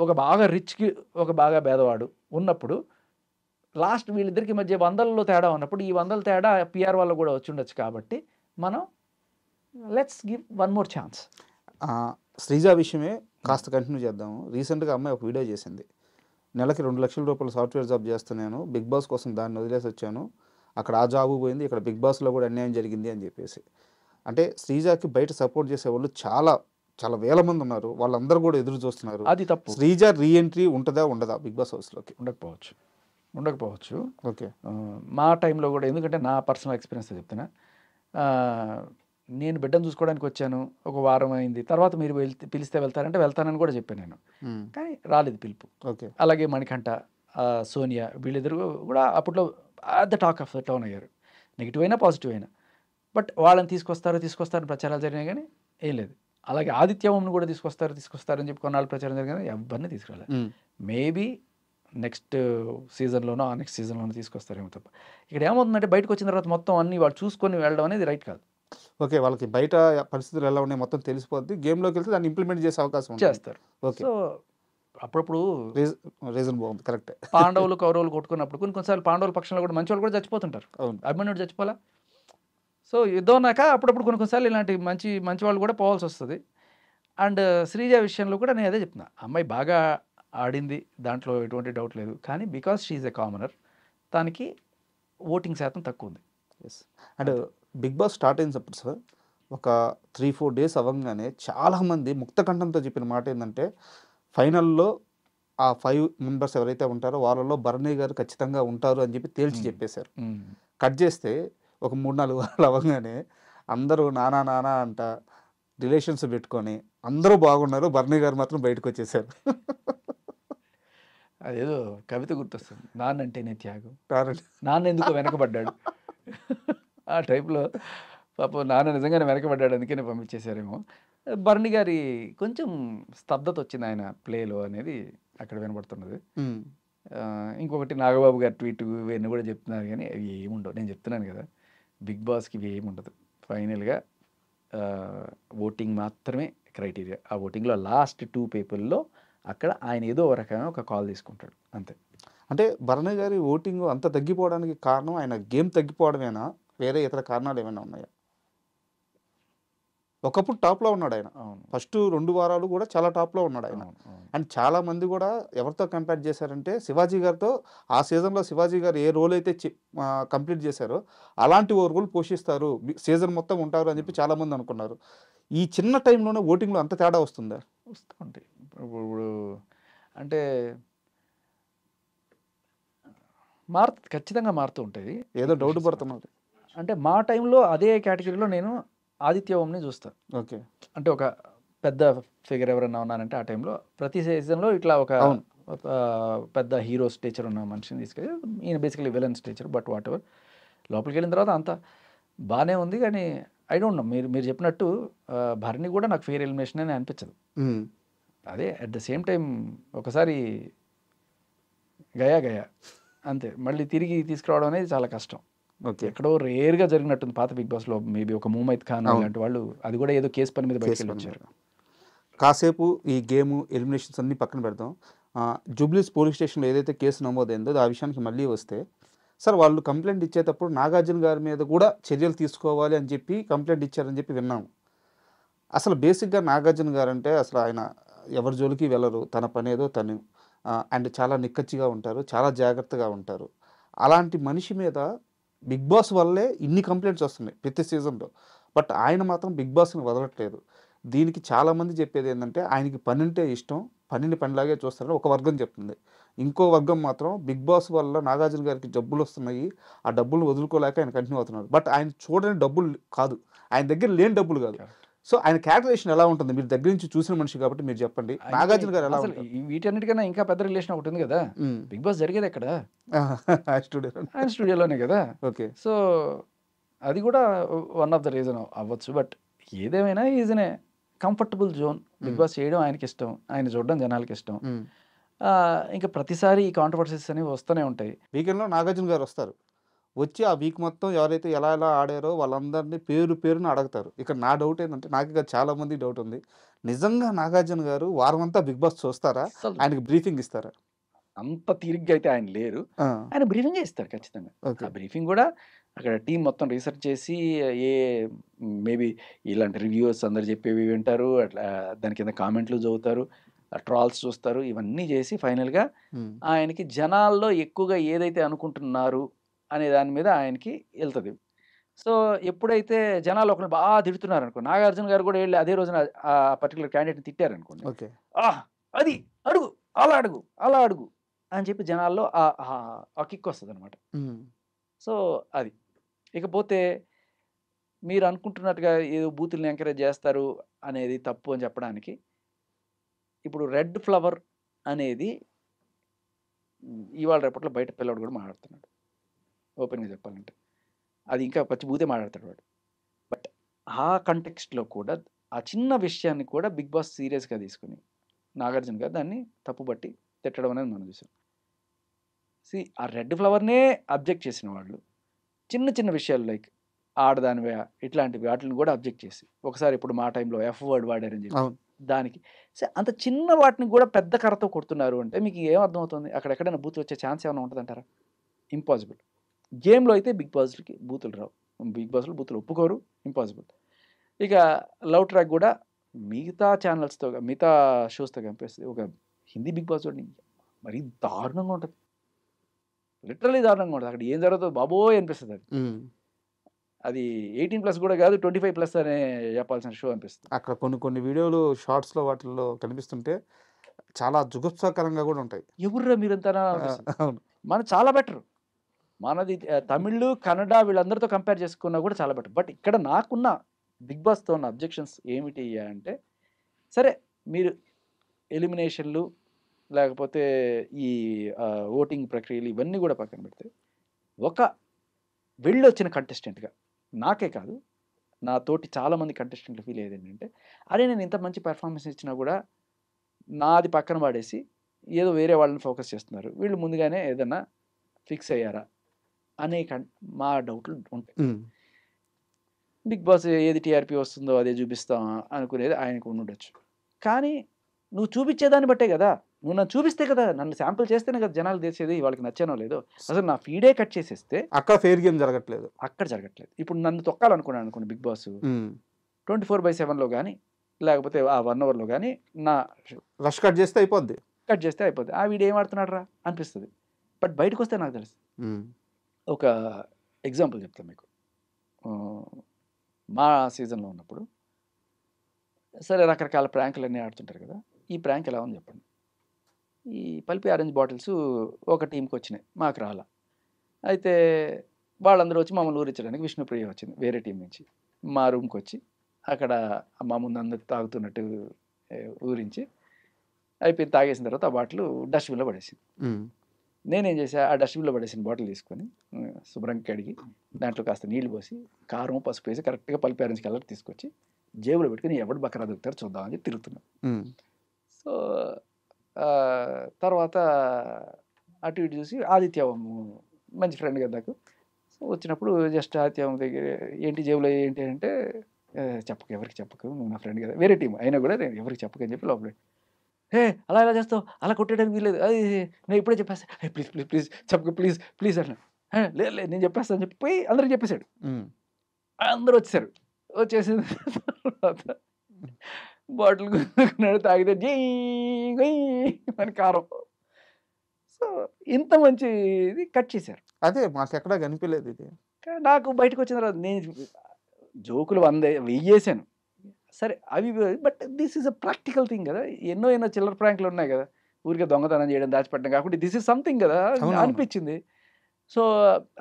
ఒక బాగా రిచ్కి ఒక బాగా పేదవాడు ఉన్నప్పుడు లాస్ట్ వీళ్ళిద్దరికి మధ్య 100ల్లో తేడా ఉన్నప్పుడు ఈ 100 తేడా పిఆర్ వల్ల కూడా వచ్చి ఉండొచ్చు. కాబట్టి మనం let's give one more chance. Sreeja విషయమే కాస్త కంటిన్యూ చేద్దాము. రీసెంట్గా అమ్మాయి ఒక వీడియో చేసింది, నెలకి 2 లక్షల రూపాయలు సాఫ్ట్వేర్ జాబ్ చేస్తున్నాను, బిగ్ బాస్ కోసం దాన్ని వదిలేసి వచ్చాను, అక్కడ ఆ జాబు పోయింది, ఇక్కడ బిగ్ బాస్లో కూడా అన్యాయం జరిగింది అని చెప్పేసి. అంటే శ్రీజకి బయట సపోర్ట్ చేసేవాళ్ళు చాలా చాలా వేల మంది ఉన్నారు, వాళ్ళందరూ కూడా ఎదురు చూస్తున్నారు. అది తప్పు. శ్రీజ రీఎంట్రీ ఉంటుందా ఉండదా బిగ్ బాస్ హౌస్లోకి? ఉండకపోవచ్చు. ఓకే, మా టైంలో కూడా, ఎందుకంటే నా పర్సనల్ ఎక్స్పీరియన్స్ చెప్తున్నా, నేను బిడ్డను చూసుకోవడానికి వచ్చాను, ఒక వారం అయింది, తర్వాత మీరు పిలిస్తే వెళ్తారంటే వెళ్తానని కూడా చెప్పాను నేను, కానీ రాలేదు పిలుపు. ఓకే, అలాగే మణికంఠ, సోనియా వీళ్ళిద్దరు కూడా అప్పట్లో the talk of the town అయ్యారు. నెగిటివ్ అయినా పాజిటివ్ అయినా. బట్ వాళ్ళని తీసుకొస్తారని ప్రచారాలు జరిగినాయి కానీ ఏం లేదు. అలాగే ఆదిత్య ఓంని కూడా తీసుకొస్తారని చెప్పి కొన్నాళ్ళు ప్రచారం జరిగిన ఎవరిని తీసుకురాలేదు. మేబీ నెక్స్ట్ సీజన్లోనో ఆ నెక్స్ట్ సీజన్లోనో తీసుకొస్తారేమో తప్ప. ఇక్కడ ఏమవుతుందంటే బయటకు వచ్చిన తర్వాత మొత్తం అన్ని వాళ్ళు చూసుకొని వెళ్ళడం అనేది రైట్ కాదు. ఓకే, వాళ్ళకి బయట పరిస్థితులు ఎలా ఉన్నాయి మొత్తం తెలిసిపోద్ది, గేమ్లోకి వెళ్తే దాన్ని ఇంప్లిమెంట్ చేసే అవకాశం ఉంటుంది. చేస్తారు. ఓకే, సో అప్పుడప్పుడు రీజన్ బాగుంది, కరెక్ట్. పాండవులు కౌరవులు కొట్టుకున్నప్పుడు కొన్నిసార్లు పాండవుల పక్షంలో కూడా మంచి వాళ్ళు కూడా చచ్చిపోతుంటారు. అవును. అభిమన్యుడు చచ్చిపోలా. సో యుద్ధం నాక అప్పుడప్పుడు కొన్నిసార్లు ఇలాంటి మంచి వాళ్ళు కూడా పోవాల్సి వస్తుంది. అండ్ శ్రీజ విషయంలో కూడా నేను అదే చెప్తున్నా, అమ్మాయి బాగా ఆడింది, దాంట్లో ఎటువంటి డౌట్ లేదు. కానీ బికాస్ షీఈ్ ఎ కామనర్, దానికి ఓటింగ్ శాతం తక్కువ ఉంది. Yes. And Bigg Boss start అయినప్పుడు సార్ ఒక 3-4 డేస్ అవ్వగానే చాలామంది ముక్తకంఠంతో చెప్పిన మాట ఏంటంటే, ఫైనల్లో ఆ 5 మెంబర్స్ ఎవరైతే ఉంటారో వాళ్ళలో భరణి గారు ఖచ్చితంగా ఉంటారు అని చెప్పి తేల్చి చెప్పేశారు. కట్ చేస్తే ఒక 3-4 వారాలు అవ్వగానే అందరూ నానా అంట రిలేషన్స్ పెట్టుకొని అందరూ బాగున్నారు, భరణి గారు మాత్రం బయటకు వచ్చేసారు. అదేదో కవిత గుర్తొస్తుంది, నాన్నంటేనే త్యాగం, కారణం నాన్న ఎందుకో వెనకబడ్డాడు. ఆ టైప్లో పాపం నాన్న నిజంగానే వెనకబడ్డాడు, అందుకనే పంపించేశారేమో. భరణి గారి కొంచెం స్తబ్దత వచ్చింది ఆయన ప్లేలో అనేది అక్కడ వినబడుతున్నది. ఇంకొకటి నాగబాబు గారి ట్వీట్ ఇవన్నీ కూడా చెప్తున్నారు కానీ అవి ఏముండవు. నేను చెప్తున్నాను కదా, బిగ్ బాస్కి ఇవి ఏముండదు. ఫైనల్గా ఓటింగ్ మాత్రమే క్రైటీరియా. ఆ ఓటింగ్లో లాస్ట్ 2 పీపుల్లో అక్కడ ఆయన ఏదో రకమైన ఒక కాల్ తీసుకుంటాడు, అంతే. అంటే భరణి గారి ఓటింగ్ అంత తగ్గిపోవడానికి కారణం ఆయన గేమ్ తగ్గిపోవడమేనా, వేరే ఇతర కారణాలు ఏమైనా ఉన్నాయా? ఒకప్పుడు టాప్లో ఉన్నాడు ఆయన, అవును, ఫస్ట్ 2 వారాలు కూడా చాలా టాప్లో ఉన్నాడు ఆయన. అవును. అండ్ చాలామంది కూడా ఎవరితో కంపేర్ చేశారంటే శివాజీ గారితో. ఆ సీజన్లో శివాజీ గారు ఏ రోల్ అయితే కంప్లీట్ చేశారో అలాంటి ఓ రోల్ పోషిస్తారు, సీజన్ మొత్తం ఉంటారు అని చెప్పి చాలామంది అనుకున్నారు. ఈ చిన్న టైంలోనే ఓటింగ్లో అంత తేడా వస్తుందా? వస్తూ ఉంటాయి. ఇప్పుడు అంటే ఖచ్చితంగా మారుతూ ఉంటుంది. ఏదో డౌట్ పడుతున్నారు. అంటే మా టైంలో అదే కేటగిరీలో నేను ఆదిత్య ఓంని చూస్తాను. ఓకే, అంటే ఒక పెద్ద ఫిగర్ ఎవరైనా ఉన్నానంటే ఆ టైంలో ప్రతి సీజన్లో ఇట్లా ఒక పెద్ద హీరో స్టేచర్ ఉన్న మనిషిని తీసుకెళ్ళి, ఈయన basically villain stature, but what ever. లోపలికి వెళ్ళిన తర్వాత అంతా బాగానే ఉంది. కానీ ఐ డోంట్ నో, మీరు చెప్పినట్టు భరణి కూడా నాకు ఫెయిర్ ఎలిమినేషన్ అని అనిపించదు. అదే అట్ ద సేమ్ టైం ఒకసారి గయా అంతే, మళ్ళీ తిరిగి తీసుకురావడం అనేది చాలా కష్టం. ఓకే, ఎక్కడో రేర్గా జరిగినట్టుంది పాత బిగ్ బాస్లో. మేబీ ఒక ముమైత్ ఖాన్ లాంటి వాళ్ళు, అది కూడా ఏదో కేసు పని మీద బయటకు వచ్చారు. కాసేపు ఈ గేమ్ ఎలిమినేషన్స్ అన్ని పక్కన పెడతాం. జూబ్లీస్ పోలీస్ స్టేషన్లో ఏదైతే కేసు నమోదైందో ఆ విషయానికి మళ్ళీ వస్తే, సార్ వాళ్ళు కంప్లైంట్ ఇచ్చేటప్పుడు నాగార్జున గారి మీద కూడా చర్యలు తీసుకోవాలి అని చెప్పి కంప్లైంట్ ఇచ్చారని చెప్పి విన్నాము. అసలు బేసిక్గా నాగార్జున గారు అంటే అసలు ఆయన ఎవరి జోలికి వెళ్ళరు, తన పని ఏదో తను, అండ్ చాలా నిక్కచ్చిగా ఉంటారు, చాలా జాగ్రత్తగా ఉంటారు. అలాంటి మనిషి మీద బిగ్ బాస్ వల్లే ఇన్ని కంప్లైంట్స్ వస్తున్నాయి ప్రతి సీజన్లో. బట్ ఆయన మాత్రం బిగ్ బాస్ని వదలట్లేదు. దీనికి చాలామంది చెప్పేది ఏంటంటే ఆయనకి పని అంటే ఇష్టం, పనిని పనిలాగే చూస్తారని ఒక వర్గం చెప్తుంది. ఇంకో వర్గం మాత్రం బిగ్ బాస్ వల్ల నాగార్జున గారికి డబ్బులు వస్తున్నాయి, ఆ డబ్బులు వదులుకోలేక ఆయన కంటిన్యూ అవుతున్నారు. బట్ ఆయన చూడని డబ్బులు కాదు, ఆయన దగ్గర లేని డబ్బులు కాదు. సో ఆయన క్యాల్కులేషన్ ఎలా ఉంటుంది? మీరు దగ్గర నుంచి చూసిన మనిషి కాబట్టి మీరు చెప్పండి, నాగార్జున గారు ఎలా ఉంటుంది? వీటన్నిటికన్నా ఇంకా పెద్ద రిలేషన్ ఒకటి ఉంది కదా, బిగ్ బాస్ జరిగేది ఎక్కడ? ఆయన స్టూడియోలోనే కదా. ఓకే, సో అది కూడా వన్ ఆఫ్ ద రీజన్ అవ్వచ్చు. బట్ ఏదేమైనా is in a comfortable zone. Bigg Boss చేయడం ఆయనకి ఇష్టం, ఆయన చూడడం జనాలకి ఇష్టం. ఇంకా ప్రతిసారి ఈ కాంట్రవర్సీస్ అనేవి వస్తూనే ఉంటాయి. వీకెండ్లో నాగార్జున గారు వస్తారు, వచ్చి ఆ వీక్ మొత్తం ఎవరైతే ఎలా ఆడారో వాళ్ళందరినీ పేరున అడుగుతారు. ఇక్కడ నా డౌట్ ఏంటంటే, నాకు ఇక చాలామంది డౌట్ ఉంది, నిజంగా నాగార్జున గారు వారం అంతా బిగ్ బాస్ చూస్తారా, ఆయనకి బ్రీఫింగ్ ఇస్తారా? అంత తీరిగ్గా అయితే ఆయన లేరు, ఆయన బ్రీఫింగే ఇస్తారు ఖచ్చితంగా. ఆ బ్రీఫింగ్ కూడా అక్కడ టీం మొత్తం రీసెర్చ్ చేసి, మేబీ ఇలాంటి రివ్యూస్ అందరు చెప్పేవి వింటారు, అట్లా దాని కింద కామెంట్లు చదువుతారు, ట్రాల్స్ చూస్తారు, ఇవన్నీ చేసి ఫైనల్గా ఆయనకి జనాల్లో ఎక్కువగా ఏదైతే అనుకుంటున్నారు అనే దాని మీద ఆయనకి వెళ్తుంది. సో ఎప్పుడైతే జనాలు ఒకరిని బాగా తిడుతున్నారు అనుకో, నాగార్జున గారు కూడా వెళ్ళి అదే రోజున ఆ పర్టికులర్ క్యాండిడేట్ని తిట్టారనుకోండి, అది అడుగు అలా అడుగు అని చెప్పి జనాల్లో ఆ కిక్ వస్తుంది అనమాట. సో అది. ఇకపోతే మీరు అనుకుంటున్నట్టుగా ఏదో బూతుల్ని ఎంకరేజ్ చేస్తారు అనేది తప్పు అని చెప్పడానికి, ఇప్పుడు రెడ్ ఫ్లవర్ అనేది ఇవాళ రేపట్లో బయట పిల్లవాడు కూడా మాట్లాడుతున్నాడు, ఓపెన్గా చెప్పాలంటే. అది ఇంకా పచ్చి బూతే మాట్లాడతాడు వాడు. బట్ ఆ కంటెక్స్ట్‌లో కూడా ఆ చిన్న విషయాన్ని కూడా బిగ్ బాస్ సీరియస్‌గా తీసుకొని నాగార్జున గారు దాన్ని తప్పుపట్టి తిట్టడం అనేది మనం చూసాం. ఆ రెడ్ ఫ్లవర్‌నే అబ్జెక్ట్ చేసిన వాళ్ళు చిన్న చిన్న విషయాలు లైక్ ఆడదానివే ఇట్లాంటివి వాటిని కూడా అబ్జెక్ట్ చేసి ఒకసారి ఇప్పుడు మా టైంలో ఎఫ్ వర్డ్ వాడారని చెప్పి అవును. దానికి అంత చిన్న వాటిని కూడా పెద్ద కర్రతో కొడుతున్నారు అంటే మీకు ఏం అర్థమవుతుంది? అక్కడ ఎక్కడైనా బూతులు వచ్చే ఛాన్స్ ఏమైనా ఉంటుందంటారా? ఇంపాసిబుల్. గేమ్‌లో అయితే బిగ్ బాస్‌లకి బూతులు రావు. బిగ్ బాస్‌లో బూతులు ఒప్పుకోరు. ఇంపాసిబుల్. ఇక లవ్ ట్రాక్ కూడా మిగతా ఛానల్స్‌తో మిగతా షోస్‌తో కంపేర్ ఒక హిందీ బిగ్ బాస్ చూడండి మరీ దారుణంగా ఉంటది. లిటరల్లీ దారుణంగా ఉంటది. అక్కడ ఏం జరుగుతుందో బాబోయ్ అనిపిస్తది అది. అది 18+ కూడా కాదు 25+ అనే చెప్పాల్సిన షో అనిపిస్తుంది. అక్కడ కొన్ని వీడియోలు షార్ట్స్‌లో వాటిల్లో కనిపిస్తుంటే చాలా జుగుప్సాకరంగా కూడా ఉంటాయి. ఎవర్రా మీరంతానా అనిపిస్తది. అవును. మనది చాలా బెటర్. మనది తమిళ్, కన్నడ వీళ్ళందరితో కంపేర్ చేసుకున్నా కూడా చాలా బెటర్. బట్ ఇక్కడ నాకున్న బిగ్ బాస్‌తో ఉన్న అబ్జెక్షన్స్ ఏమిటి అంటే సరే మీరు ఎలిమినేషన్‌లు లేకపోతే ఈ ఓటింగ్ ప్రక్రియలు ఇవన్నీ కూడా పక్కన పెడితే ఒక వెళ్ళొచ్చిన కంటెస్టెంట్‌గా నాకే కాదు నా తోటి చాలామంది కంటెస్టెంట్లు ఫీల్ అయ్యేది ఏంటంటే అరే నేను ఇంత మంచి పెర్ఫార్మెన్స్ ఇచ్చినా కూడా నాది పక్కన పడేసి ఏదో వేరే వాళ్ళని ఫోకస్ చేస్తున్నారు. వీళ్ళు ముందుగానే ఏదన్నా ఫిక్స్ అయ్యారా అనే మా డౌట్లు ఉంటాయి. బిగ్ బాస్ ఏది టీఆర్పీ వస్తుందో అదే చూపిస్తాం అనుకునేది ఆయనకు ఉండొచ్చు. కానీ నువ్వు చూపించేదాన్ని బట్టే కదా! నువ్వు నన్ను చూపిస్తే కదా! నన్ను శాంపుల్ చేస్తేనే కదా జనాలు తెలిసేది వాళ్ళకి నచ్చానో లేదో. అసలు నా ఫీడే కట్ చేసేస్తే అక్కడ ఫెయిర్ గేమ్ జరగట్లేదు. అక్కడ జరగట్లేదు. ఇప్పుడు నన్ను తొక్కాలనుకున్నాను అనుకోండి బిగ్ బాస్ 24/7లో గానీ లేకపోతే ఆ 1 అవర్‌లో గానీ నా రష్ కట్ చేస్తే అయిపోద్ది. కట్ చేస్తే అయిపోద్ది. వీడు ఏం ఆడుతున్నాడురా అనిపిస్తది. బట్ బయటకొస్తే నాకు తెలుసు. ఒక ఎగ్జాంపుల్ చెప్తాను మీకు. మా సీజన్‌లో ఉన్నప్పుడు సరే రకరకాల ప్రాంకులన్నీ ఆడుతుంటారు కదా! ఈ ప్రాంక్ ఎలా ఉంది చెప్పండి. ఈ పల్పి ఆరెంజ్ బాటిల్స్ ఒక టీమ్‌కొచ్చినాయి. మాకు రాలా. అయితే వాళ్ళందరూ వచ్చి మమ్మల్ని ఊరించడానికి విష్ణుప్రియ వచ్చింది వేరే టీం నుంచి. మా రూమ్‌కొచ్చి అక్కడ మా ముందు అందరూ తాగుతున్నట్టు ఊరించి అయిపోయింది. తాగేసిన తర్వాత ఆ బాటిల్ డస్ట్‌బిన్‌లో పడేసింది. నేనేం చేశా ఆ డస్ట్‌బిన్‌లో పడేసిన బాటిల్ తీసుకొని శుభ్రంగా కడిగి దాంట్లో కాస్త నీళ్లు పోసి కారం, పసుపు వేసి కరెక్ట్‌గా పల్పి ఆరెంజ్ కలర్ తీసుకొచ్చి జేబులో పెట్టుకొని ఎవడు బకరా దొరుకుతారో చూద్దామని చెప్పి తిరుగుతున్నా. సో తర్వాత అటు ఇటు చూసి ఆదిత్య మంచి ఫ్రెండ్ కదా నాకు. సో వచ్చినప్పుడు జస్ట్ ఆదిత్య దగ్గర ఏంటి జేబులో ఏంటి అంటే చెప్పకు ఎవరికి చెప్పకు నువ్వు నా ఫ్రెండ్ కదా వేరే టీం అయినా కూడా నేను ఎవరికి చెప్పకని చెప్పి లోపల హే అలా ఎలా చేస్తావు అలా కొట్టేయడానికి వీల్లేదు అది నేను ఇప్పుడే చెప్పేస్తా ప్లీజ్ ప్లీజ్ ప్లీజ్ చెప్పకు ప్లీజ్ ప్లీజ్ అన్న లేదు లేదు నేను చెప్పేస్తాను అని చెప్పి అందరికి చెప్పేశాడు. అందరూ వచ్చేసారు. వచ్చేసిన తర్వాత బాటిల్ కొనుక్కున్నాడు తాగితే జై అని కారం. సో ఇంత మంచి ఇది కట్ చేశారు. అదే మాకెక్కడా కనిపించలేదు ఇది. నాకు బయటకు వచ్చిన తర్వాత నేను జోకులు 100 వెయ్యేసాను. సరే అవి but this is a practical thing కదా! ఎన్నో చిల్లర ప్రాంకులు ఉన్నాయి కదా! ఊరికే దొంగతనం చేయడం దాచిపెట్టడం కాకుండా దిస్ ఈజ్ సంథింగ్ కదా అనిపించింది. సో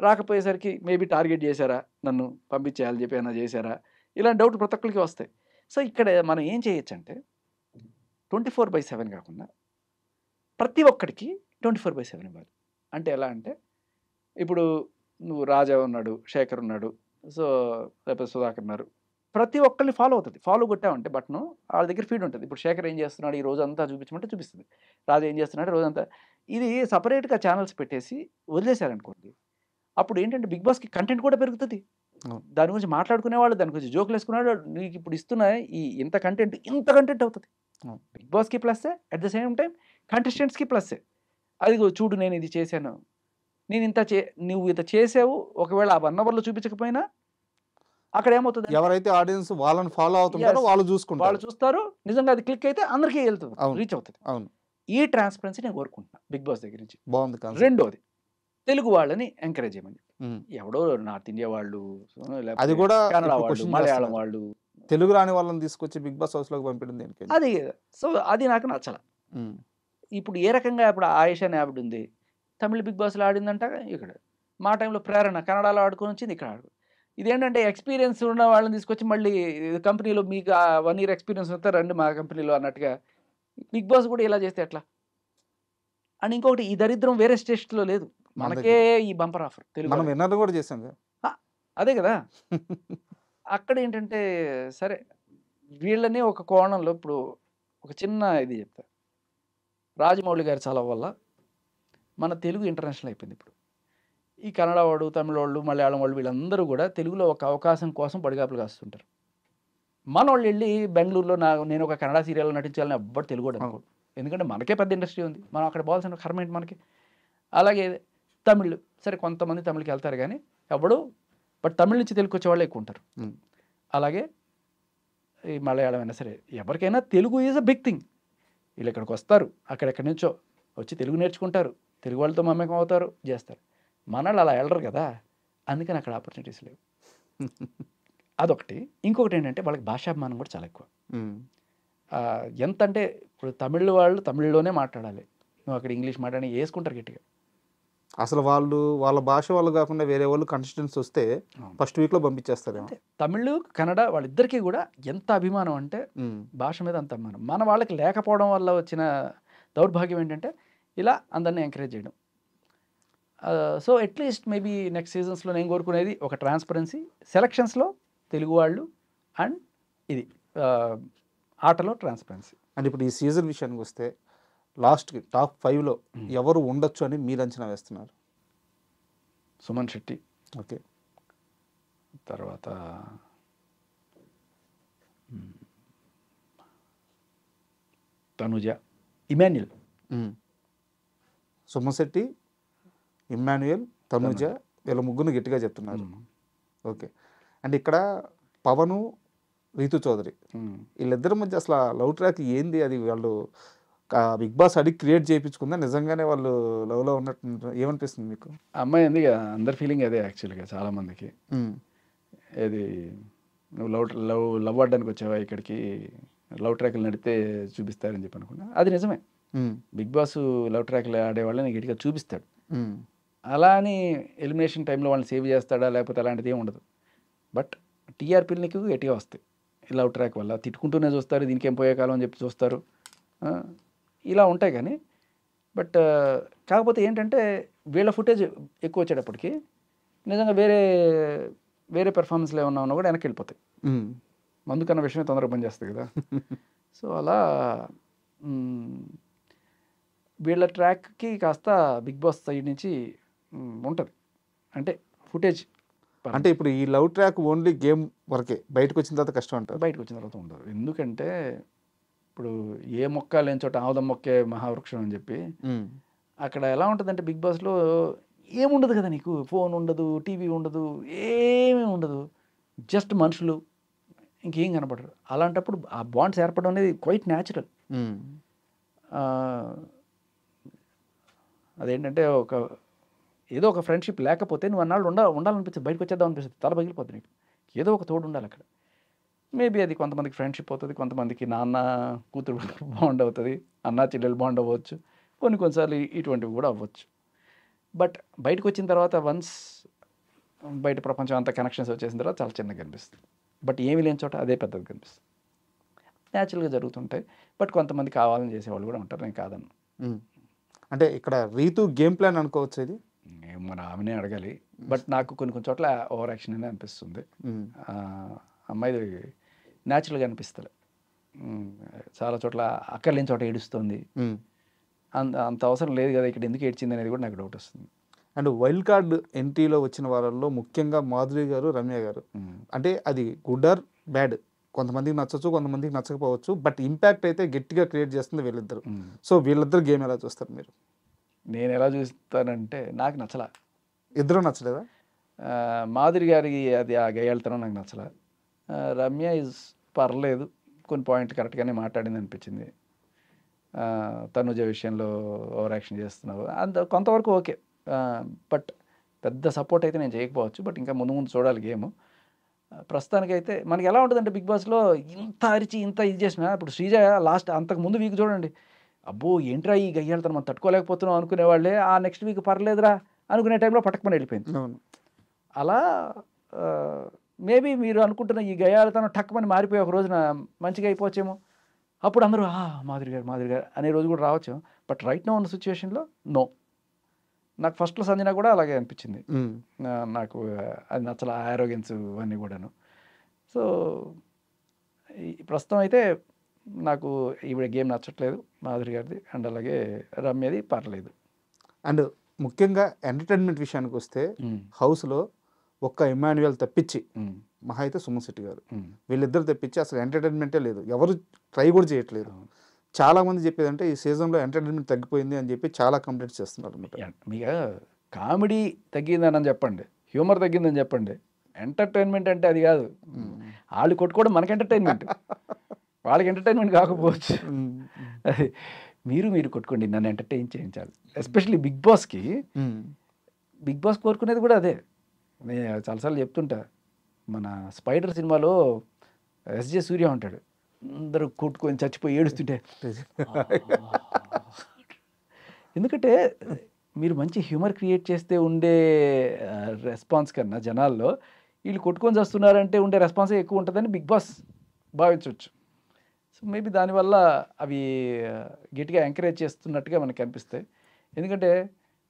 రాకపోయేసరికి మేబీ టార్గెట్ చేశారా నన్ను పంపించేయాలని చెప్పి ఏమైనా చేశారా ఇలాంటి డౌట్ ప్రతి ఒక్కరికి వస్తాయి. సో ఇక్కడ మనం ఏం చేయొచ్చు అంటే 24/7 కాకుండా ప్రతి ఒక్కడికి 24/7 ఇవ్వాలి. అంటే ఎలా అంటే ఇప్పుడు నువ్వు రాజా ఉన్నాడు, శేఖర్ ఉన్నాడు, సో లేకపోతే సుధాకర్ ఉన్నారు. ప్రతి ఒక్కరిని ఫాలో అవుతుంది. ఫాలో కొట్టామంటే బటను వాళ్ళ దగ్గర ఫీడ్ ఉంటుంది. ఇప్పుడు శేఖర్ ఏం చేస్తున్నాడు ఈ రోజంతా చూపించమంటే చూపిస్తుంది. రాజా ఏం చేస్తున్నాడు రోజంతా. ఇది సపరేట్‌గా ఛానల్స్ పెట్టేసి వదిలేశారనుకోండి. అప్పుడు ఏంటంటే బిగ్ బాస్‌కి కంటెంట్ కూడా పెరుగుతుంది. దాని గురించి మాట్లాడుకునేవాళ్ళు, దాని గురించి జోకులు వేసుకునేవాళ్ళు నీకు ఇప్పుడు ఇస్తున్న ఈ ఇంత కంటెంట్ అవుతుంది. బిగ్ బాస్‌కి ప్లస్సే అట్ ద సేమ్ టైం కంటెస్టెంట్స్‌కి ప్లస్సే. అదిగో చూడు నేను ఇది చేశాను. నేను నువ్వు ఇంత చేసావు ఒకవేళ ఆ 1 అవర్‌లో చూపించకపోయినా అక్కడ ఏమవుతుంది ఎవరైతే ఆడియన్స్ వాళ్ళని ఫాలో అవుతుంటారో వాళ్ళు చూస్తారు. నిజంగా అది క్లిక్ అయితే అందరికీ వెళ్తుంది, రీచ్ అవుతుంది. అవును. ఈ ట్రాన్స్పరెన్సీ నేను కోరుకుంటున్నా బిగ్ బాస్ దగ్గర నుంచి. బాగుంది. రెండోది తెలుగు వాళ్ళని ఎంకరేజ్ చేయమని. ఎవడో నార్త్ ఇండియా వాళ్ళు, అది కూడా కన్నడ వాళ్ళు, మలయాళం వాళ్ళు, తెలుగు రాని వాళ్ళని తీసుకొచ్చి బిగ్ బాస్ హౌస్లోకి పంపించడం దేనికి? అది సో అది నాకు నచ్చల. ఇప్పుడు ఏ రకంగా ఇప్పుడు ఆయేషా అనే ఆవిడ ఉంది, తమిళ బిగ్ బాస్లో ఆడిందంట. ఇక్కడ మా టైంలో ప్రేరణ కన్నడలో ఆడుకొని వచ్చింది, ఇక్కడ ఆడు. ఇదేంటంటే ఎక్స్పీరియన్స్ ఉన్న వాళ్ళని తీసుకొచ్చి మళ్ళీ కంపెనీలో మీకు 1 ఇయర్ ఎక్స్పీరియన్స్ వస్తే రండి మా కంపెనీలో అన్నట్టుగా బిగ్ బాస్ కూడా ఇలా చేస్తే ఎట్లా అని. ఇంకొకటి ఈ దరిద్రం వేరే స్టేట్స్లో లేదు, మనకే ఈ బంపర్ ఆఫర్. తెలుగు మనం విన్నర్ కూడా చేసాం. అదే కదా! అక్కడ ఏంటంటే సరే వీళ్ళని ఒక కోణంలో ఇప్పుడు ఒక చిన్న ఇది చెప్తా. రాజమౌళి గారి చలవ వల్ల మన తెలుగు ఇంటర్నేషనల్ అయిపోయింది ఇప్పుడు. ఈ కన్నడ వాడు, తమిళోళ్ళు, మలయాళం వాళ్ళు వీళ్ళందరూ కూడా తెలుగులో ఒక అవకాశం కోసం పడిగాపులు కాస్తుంటారు. మనోళ్ళు వెళ్ళి బెంగుళూరులో నేను ఒక కన్నడ సీరియల్‌లో నటించాలని ఎవ్వడు తెలుగోడు అనుకోడు. ఎందుకంటే మనకే పెద్ద ఇండస్ట్రీ ఉంది. మనం అక్కడ పోవాల్సిన కర్మ ఏంటి మనకి? అలాగే తమిళ్ సరే కొంతమంది తమిళ్‌కి వెళ్తారు గానీ ఎవడు బట్ తమిళ్ నుంచి తెలుగుకి వచ్చేవాళ్ళే ఎక్కువ ఉంటారు. అలాగే ఈ మలయాళం అయినా సరే ఎవరికైనా Telugu is a big thing. వీళ్ళు ఇక్కడికి వస్తారు, అక్కడెక్కడి నుంచో వచ్చి తెలుగు నేర్చుకుంటారు, తెలుగు వాళ్ళతో మమేకం అవుతారు, చేస్తారు. మనోళ్ళు అలా వెళ్ళరు కదా! అందుకని అక్కడ ఆపర్చునిటీస్ లేవు. అదొకటి. ఇంకొకటి ఏంటంటే వాళ్ళకి భాషాభిమానం కూడా చాలా ఎక్కువ. ఎంతంటే ఇప్పుడు తమిళ్ వాళ్ళు తమిళ్‌లోనే మాట్లాడాలి. నువ్వు అక్కడ ఇంగ్లీష్ మాట్లాడి యేసుకుంటారు గట్టిగా. అసలు వాళ్ళు వాళ్ళ భాష వాళ్ళు కాకుండా వేరే వాళ్ళు కంటెస్టెంట్స్ వస్తే ఫస్ట్ వీక్‌లో పంపించేస్తారేమో. అంతే. తమిళ్, కన్నడ వాళ్ళిద్దరికీ కూడా ఎంత అభిమానం అంటే భాష మీద అంత అభిమానం. మన వాళ్ళకి లేకపోవడం వల్ల వచ్చిన దౌర్భాగ్యం ఏంటంటే ఇలా అందరిని ఎంకరేజ్ చేయడం. సో అట్లీస్ట్ మేబీ నెక్స్ట్ సీజన్స్‌లో నేను కోరుకునేది ఒక ట్రాన్స్పరెన్సీ, సెలక్షన్స్‌లో తెలుగు వాళ్ళు అండ్ ఇది ఆటలో ట్రాన్స్పరెన్సీ. అండ్ ఇప్పుడు ఈ సీజన్ విషయానికి వస్తే లాస్ట్‌కి టాప్ 5లో ఎవరు ఉండొచ్చు అని మీరు అంచనా వేస్తున్నారు? సుమన్ శెట్టి, ఓకే. తర్వాత తనుజ, ఇమాన్యుయల్. సుమన్ శెట్టి, ఇమ్మాన్యుయల్, తనుజ వీళ్ళ ముగ్గురు గట్టిగా చెప్తున్నారు. ఓకే. అండ్ ఇక్కడ పవను, రీతు చౌదరి వీళ్ళిద్దరి మధ్య అసలు లవ్ ట్రాక్ ఏంది? అది వాళ్ళు బిగ్ బాస్ అడిగి క్రియేట్ చేయించుకుందా? నిజంగానే వాళ్ళు లవ్లో ఉన్నట్టు ఏమనిపిస్తుంది మీకు? అమ్మాయి ఉంది కదా, అందరి ఫీలింగ్ అదే యాక్చువల్గా చాలామందికి. ఏది నువ్వు లవ్ ఆడడానికి వచ్చావా ఇక్కడికి, లవ్ ట్రాక్లు నడితే చూపిస్తారని చెప్పి అనుకున్నా. అది నిజమే. బిగ్ బాస్ లవ్ ట్రాక్లు ఆడేవాళ్ళని గట్టిగా చూపిస్తాడు. అలా అని ఎలిమినేషన్ టైంలో వాళ్ళని సేవ్ చేస్తాడా లేకపోతే అలాంటిది ఏమి ఉండదు. బట్ టీఆర్పీలు నీకు గట్టిగా వస్తాయి లవ్ ట్రాక్ వల్ల. తిట్టుకుంటూనే చూస్తారు, దీనికి ఏం పోయే కాలం అని చెప్పి చూస్తారు, ఇలా ఉంటాయి. కానీ బట్ కాకపోతే ఏంటంటే వీళ్ళ ఫుటేజ్ ఎక్కువ వచ్చేటప్పటికి నిజంగా వేరే పెర్ఫార్మెన్స్లో ఏమన్నా ఉన్నా కూడా వెనక్కి వెళ్ళిపోతాయి. మందుకన్న విషయమే తొందరగా పనిచేస్తుంది కదా. సో అలా వీళ్ళ ట్రాక్కి కాస్త బిగ్ బాస్ సైడ్ నుంచి ఉంటుంది. అంటే ఫుటేజ్ అంటే ఇప్పుడు ఈ లవ్ ట్రాక్ ఓన్లీ గేమ్ వరకే, బయటకు వచ్చిన తర్వాత కష్టం అంటారు. బయటకు వచ్చిన తర్వాత ఉండదు. ఎందుకంటే ఇప్పుడు ఏ మొక్క లేని చోట ఆముదం మొక్కే మహావృక్షం అని చెప్పి అక్కడ ఎలా ఉంటుందంటే బిగ్ బాస్లో ఏముండదు కదా, నీకు ఫోన్ ఉండదు, టీవీ ఉండదు, ఏమీ ఉండదు, జస్ట్ మనుషులు, ఇంకేం కనపడరు. అలాంటప్పుడు ఆ బాండ్స్ ఏర్పడడం అనేది క్వైట్ న్యాచురల్. అదేంటంటే ఏదో ఒక ఫ్రెండ్షిప్ లేకపోతే నువ్వు అన్నాళ్ళు ఉండాలనిపిస్తుంది, బయటకు వచ్చేద్దాం అనిపిస్తుంది, తల పగిలిపోతుంది నీకు. ఏదో ఒక తోడు ఉండాలి అక్కడ. మేబీ అది కొంతమందికి ఫ్రెండ్షిప్ అవుతుంది, కొంతమందికి నాన్న కూతురు బాండ్ అవుతుంది, అన్న చెల్లెలు బాండ్ అవ్వచ్చు, కొన్నిసార్లు ఇటువంటివి కూడా అవ్వచ్చు. బట్ బయటకు వచ్చిన తర్వాత వన్స్ బయట ప్రపంచం అంతా కనెక్షన్స్ వచ్చేసిన తర్వాత చాలా చిన్నగా కనిపిస్తుంది. బట్ ఏమీ లేని చోట అదే పెద్దది కనిపిస్తుంది. న్యాచురల్గా జరుగుతుంటాయి. బట్ కొంతమంది కావాలని చేసేవాళ్ళు కూడా ఉంటారు, నేను కాదన్ను. అంటే ఇక్కడ రీతు గేమ్ ప్లాన్ అనుకోవచ్చు ఇది. మన ఆమెనే అడగాలి. బట్ నాకు కొన్ని చోట్ల ఓవర్ యాక్షన్ అనే అనిపిస్తుంది. అమ్మాయిది న్యాచురల్గా అనిపిస్తుంది. చాలా చోట్ల అక్కర్లేని చోట ఏడుస్తుంది. అంత అవసరం లేదు కదా, ఇక్కడ ఎందుకు ఏడ్చింది అనేది కూడా నాకు డౌట్ వస్తుంది. అండ్ వైల్డ్ కార్డ్ ఎంట్రీలో వచ్చిన వాళ్ళల్లో ముఖ్యంగా మాధురి గారు, రమ్య గారు, అంటే అది గుడ్ ఆర్ బ్యాడ్, కొంతమందికి నచ్చచ్చు, కొంతమందికి నచ్చకపోవచ్చు, బట్ ఇంపాక్ట్ అయితే గట్టిగా క్రియేట్ చేస్తుంది వీళ్ళిద్దరు. సో వీళ్ళిద్దరు గేమ్ ఎలా చూస్తారు మీరు? నేను ఎలా చూస్తానంటే నాకు నచ్చలా. ఇద్దరు నచ్చలేదా? మాధురి గారికి అది ఆ గయ్యాళతనం నాకు నచ్చలా. రమ్య ఈజ్ పర్లేదు, కొన్ని పాయింట్ కరెక్ట్గానే మాట్లాడింది అనిపించింది. తనుజ విషయంలో ఓవర్ యాక్షన్ చేస్తున్నావు అంత కొంతవరకు ఓకే. బట్ పెద్ద సపోర్ట్ అయితే నేను చేయకపోవచ్చు. బట్ ఇంకా ముందు చూడాలి గేమ్. ప్రస్తుతానికైతే మనకి ఎలా ఉంటుందంటే బిగ్ బాస్లో ఇంత అరిచి ఇంత ఇది చేసినా, ఇప్పుడు శ్రీజ లాస్ట్ అంతకు ముందు వీక్ చూడండి, అబ్బో ఏంట్రా ఈ గయ్యాలతో మనం తట్టుకోలేకపోతున్నాం అనుకునే వాళ్ళే ఆ నెక్స్ట్ వీక్ పర్లేదురా అనుకునే టైంలో పట్టకమని వెళ్ళిపోయింది. అలా మేబీ మీరు అనుకుంటున్న ఈ గయ్యాలతనం టక్కుమని మారిపోయి ఒక రోజున మంచిగా అయిపోవచ్చేమో. అప్పుడు అందరూ మాధురి గారు అనే రోజు కూడా రావచ్చు. బట్ రైట్ నో ఉన్న సిచ్యువేషన్లో నో. నాకు ఫస్ట్లో సంజన కూడా అలాగే అనిపించింది. ఉమ్. నాకు అది నచ్చల ఆరోగెన్స్ అన్నీ కూడాను. సో ప్రస్తుతం అయితే నాకు ఈవిడ గేమ్ నచ్చట్లేదు మాధురి గారిది, అండ్ అలాగే రమ్యది పర్లేదు. అండ్ ముఖ్యంగా ఎంటర్టైన్మెంట్ విషయానికి వస్తే హౌస్లో ఒక్క ఇమాన్యుయల్ తప్పించి మహా అయితే సుమన్ శెట్టి గారు వీళ్ళిద్దరు తప్పించి అసలు ఎంటర్టైన్మెంటే లేదు, ఎవరు ట్రై కూడా చేయట్లేదు. చాలామంది చెప్పేదంటే ఈ సీజన్లో ఎంటర్టైన్మెంట్ తగ్గిపోయింది అని చెప్పి చాలా కంప్లైంట్స్ చేస్తున్నారు అనమాట. మీకు కామెడీ తగ్గిందని చెప్పండి, హ్యూమర్ తగ్గిందని చెప్పండి, ఎంటర్టైన్మెంట్ అంటే అది కాదు. వాళ్ళు కొట్టుకోవడం మనకి ఎంటర్టైన్మెంట్, వాళ్ళకి ఎంటర్టైన్మెంట్ కాకపోవచ్చు. అది మీరు కొట్టుకోండి, నన్ను ఎంటర్టైన్ చేయించాలి. ఎస్పెషల్లీ బిగ్ బాస్కి, బిగ్ బాస్ కోరుకునేది కూడా అదే. నేను చాలాసార్లు చెప్తుంటా, మన స్పైడర్ సినిమాలో ఎస్జే సూర్య ఉంటాడు, అందరూ కొట్టుకొని చచ్చిపోయి ఏడుస్తుంటే. ఎందుకంటే మీరు మంచి హ్యూమర్ క్రియేట్ చేస్తే ఉండే రెస్పాన్స్ కన్నా జనాల్లో వీళ్ళు కొట్టుకొని చేస్తున్నారంటే ఉండే రెస్పాన్సే ఎక్కువ ఉంటుందని బిగ్ బాస్ భావించవచ్చు. సో మేబీ దానివల్ల అవి గట్టిగా ఎంకరేజ్ చేస్తున్నట్టుగా మనకు కనిపిస్తాయి. ఎందుకంటే